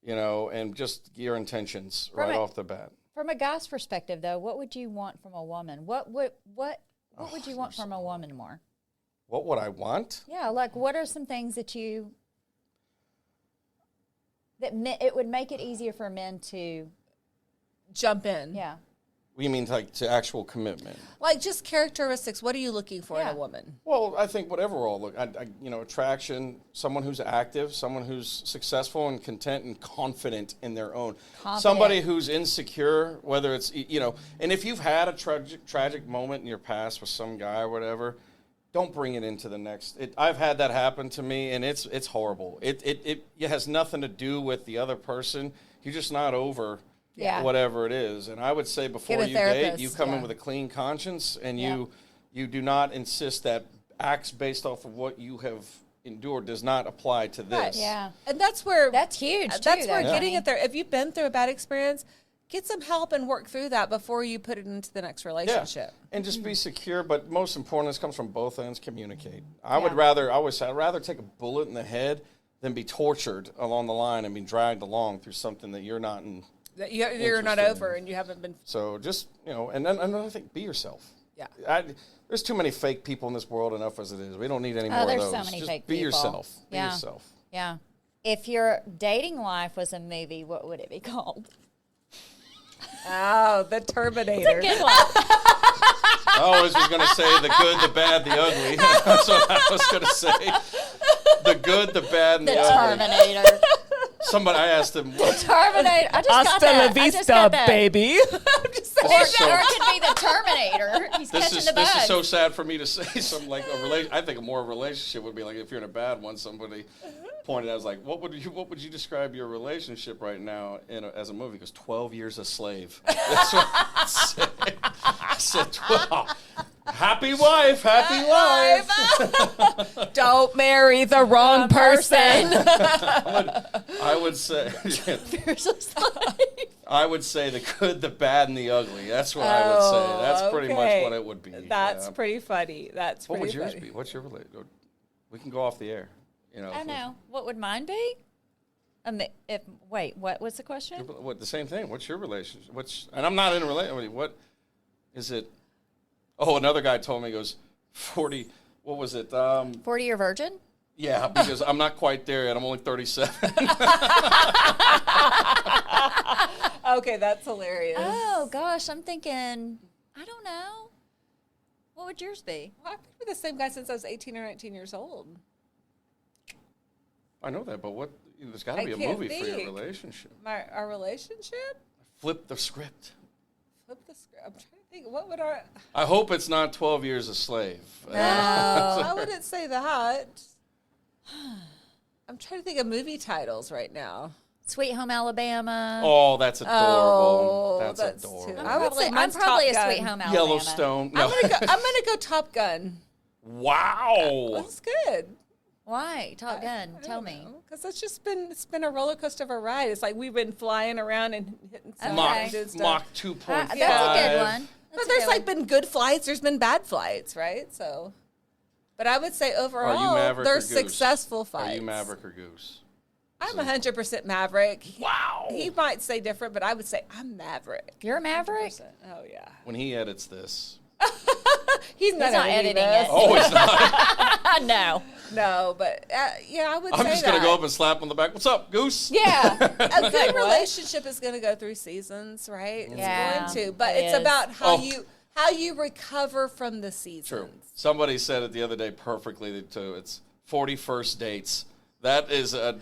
and just your intentions off the bat. From a guy's perspective, though, what would you want from a woman? What would you want from a woman more? What would I want? Yeah, like what are some things that it would make it easier for men to jump in? Yeah. You mean like to actual commitment? Like just characteristics. What are you looking for in a woman? Well, I think whatever we're all looking, attraction, someone who's active, someone who's successful and content and confident in their own. Somebody who's insecure, whether it's, and if you've had a tragic moment in your past with some guy or whatever, don't bring it into the next. I've had that happen to me, and it's horrible. It has nothing to do with the other person. You're just not over whatever it is. And I would say before you date, you come in with a clean conscience, and you do not insist that acts based off of what you have endured does not apply to this. Right, yeah. And that's huge, too. That's where getting it there. If you've been through a bad experience, get some help and work through that before you put it into the next relationship. Yeah. And just be secure, but most important, this comes from both ends, communicate. I'd rather take a bullet in the head than be tortured along the line and be dragged along through something that you're not in. That you're not over and you haven't been. So just, and then another thing, be yourself. Yeah. There's too many fake people in this world enough as it is. We don't need any more of those. There's so many just fake be people. Yourself. Be Yeah. yourself. Yeah. If your dating life was a movie, what would it be called? Oh, The Terminator. It's a good one. I always was going to say The Good, the Bad, the Ugly. That's what I was going to say. The Good, the Bad, and the Ugly. Terminator. Somebody, I asked him. The Terminator. I just got Hasta that. la vista, baby. I'm just saying. Or it could be the Terminator. He's catching the bugs. This is so sad for me to say. Something like a relation. I think a more relationship would be like if you're in a bad one. Somebody pointed out, I was like, what would you describe your relationship right now as a movie? He goes, 12 Years a Slave. That's what I said. I said 12. Happy wife, happy life. Don't marry the wrong person. I would say. I would say The Good, the Bad, and the Ugly. That's what I would say. That's pretty much what it would be. That's pretty funny. That's what pretty would yours funny. be? What's your relationship? We can go off the air. I know. What would mine be? Wait, what was the question? What the same thing? What's your relationship? And I'm not in a relationship. What is it? Oh, another guy told me, he goes, 40. What was it? 40-year virgin? Yeah, because I'm not quite there yet. I'm only 37. Okay, that's hilarious. Oh gosh, I'm thinking. I don't know. What would yours be? Well, I've been with the same guy since I was 18 or 19 years old. I know that, but there's got to be a movie for your relationship. Our relationship? Flip the script. Flip the script. I'm trying to think. What would our... I hope it's not 12 Years a Slave. No, I wouldn't say that. I'm trying to think of movie titles right now. Sweet Home Alabama. Oh, that's adorable. Oh, that's adorable. I'm probably a Sweet Home Alabama. Yellowstone. No. I'm gonna go Top Gun. Wow. That's good. Why? Top Gun. Tell me. Because it's been a roller coaster of a ride. It's like we've been flying around and hitting some Mach and 2.5. That's a good one. But there's been good flights. There's been bad flights, right? So, but I would say overall, they're successful fights. Are you Maverick or Goose? I'm 100% Maverick. Wow. He might say different, but I would say I'm Maverick. You're a Maverick? 100%. Oh, yeah. When he edits this. He's not editing it. Oh, he's not? No. No, but yeah, I would say that. I'm just going to go up and slap him on the back. What's up, Goose? Yeah. A good relationship is going to go through seasons, right? Yeah, it's going to. But it's about how you recover from the seasons. True. Somebody said it the other day perfectly, too. It's 40 first dates. That is 40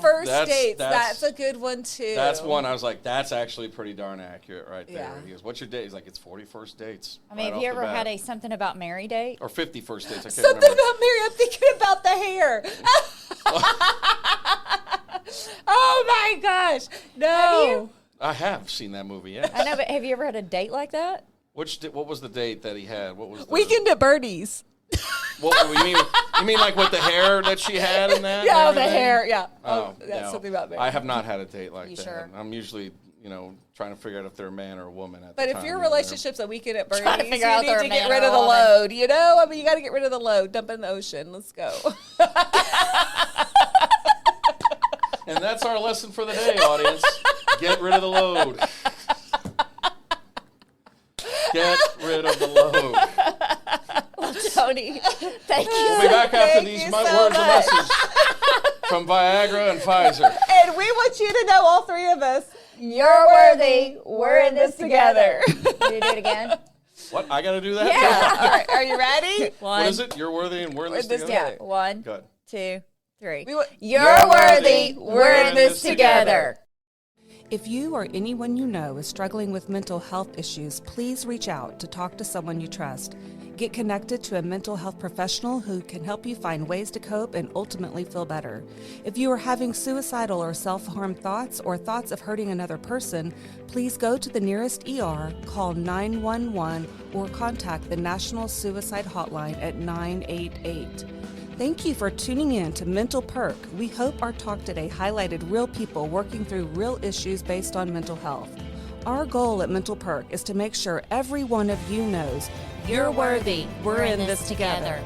first dates. That's a good one too. That's one I was like, that's actually pretty darn accurate right there. Yeah. He goes, what's your date? He's like, it's 40 first dates. I mean, have you ever had a something about Mary date? Or 50 first dates. I can't something remember. about Mary. I'm thinking about the hair. Oh my gosh. No. I have seen that movie, yes. I know, but have you ever had a date like that? What was the date that he had? What was the Weekend at Bernie's. You mean like with the hair that she had in that? Yeah, the hair. Yeah. Oh, that's no. something about Mary. I have not had a date like that. Sure? I'm usually, trying to figure out if they're a man or a woman at But the if time. your relationship's a weekend at Bernie's, you need they're a to man get rid or of a the woman. load. You got to get rid of the load. Dump it in the ocean. Let's go. And that's our lesson for the day, audience. Get rid of the load. Get rid of the load. Well, Tony, thank you. We'll be back after these so words of much. message from Viagra and Pfizer. And we want you to know, all three of us, You're worthy. We're in this together. You do it again? What? I got to do that? Yeah. Are you ready? One. What is it? You're worthy and we're in this together? Yeah. 1, Good. 2, 3. You're You're worthy. We're in this together. If you or anyone you know is struggling with mental health issues, please reach out to talk to someone you trust. Get connected to a mental health professional who can help you find ways to cope and ultimately feel better. If you are having suicidal or self-harm thoughts or thoughts of hurting another person, please go to the nearest ER, call 911, or contact the National Suicide Hotline at 988. Thank you for tuning in to Mental Perk. We hope our talk today highlighted real people working through real issues based on mental health. Our goal at Mental Perk is to make sure every one of you knows you're worthy. We're in this together.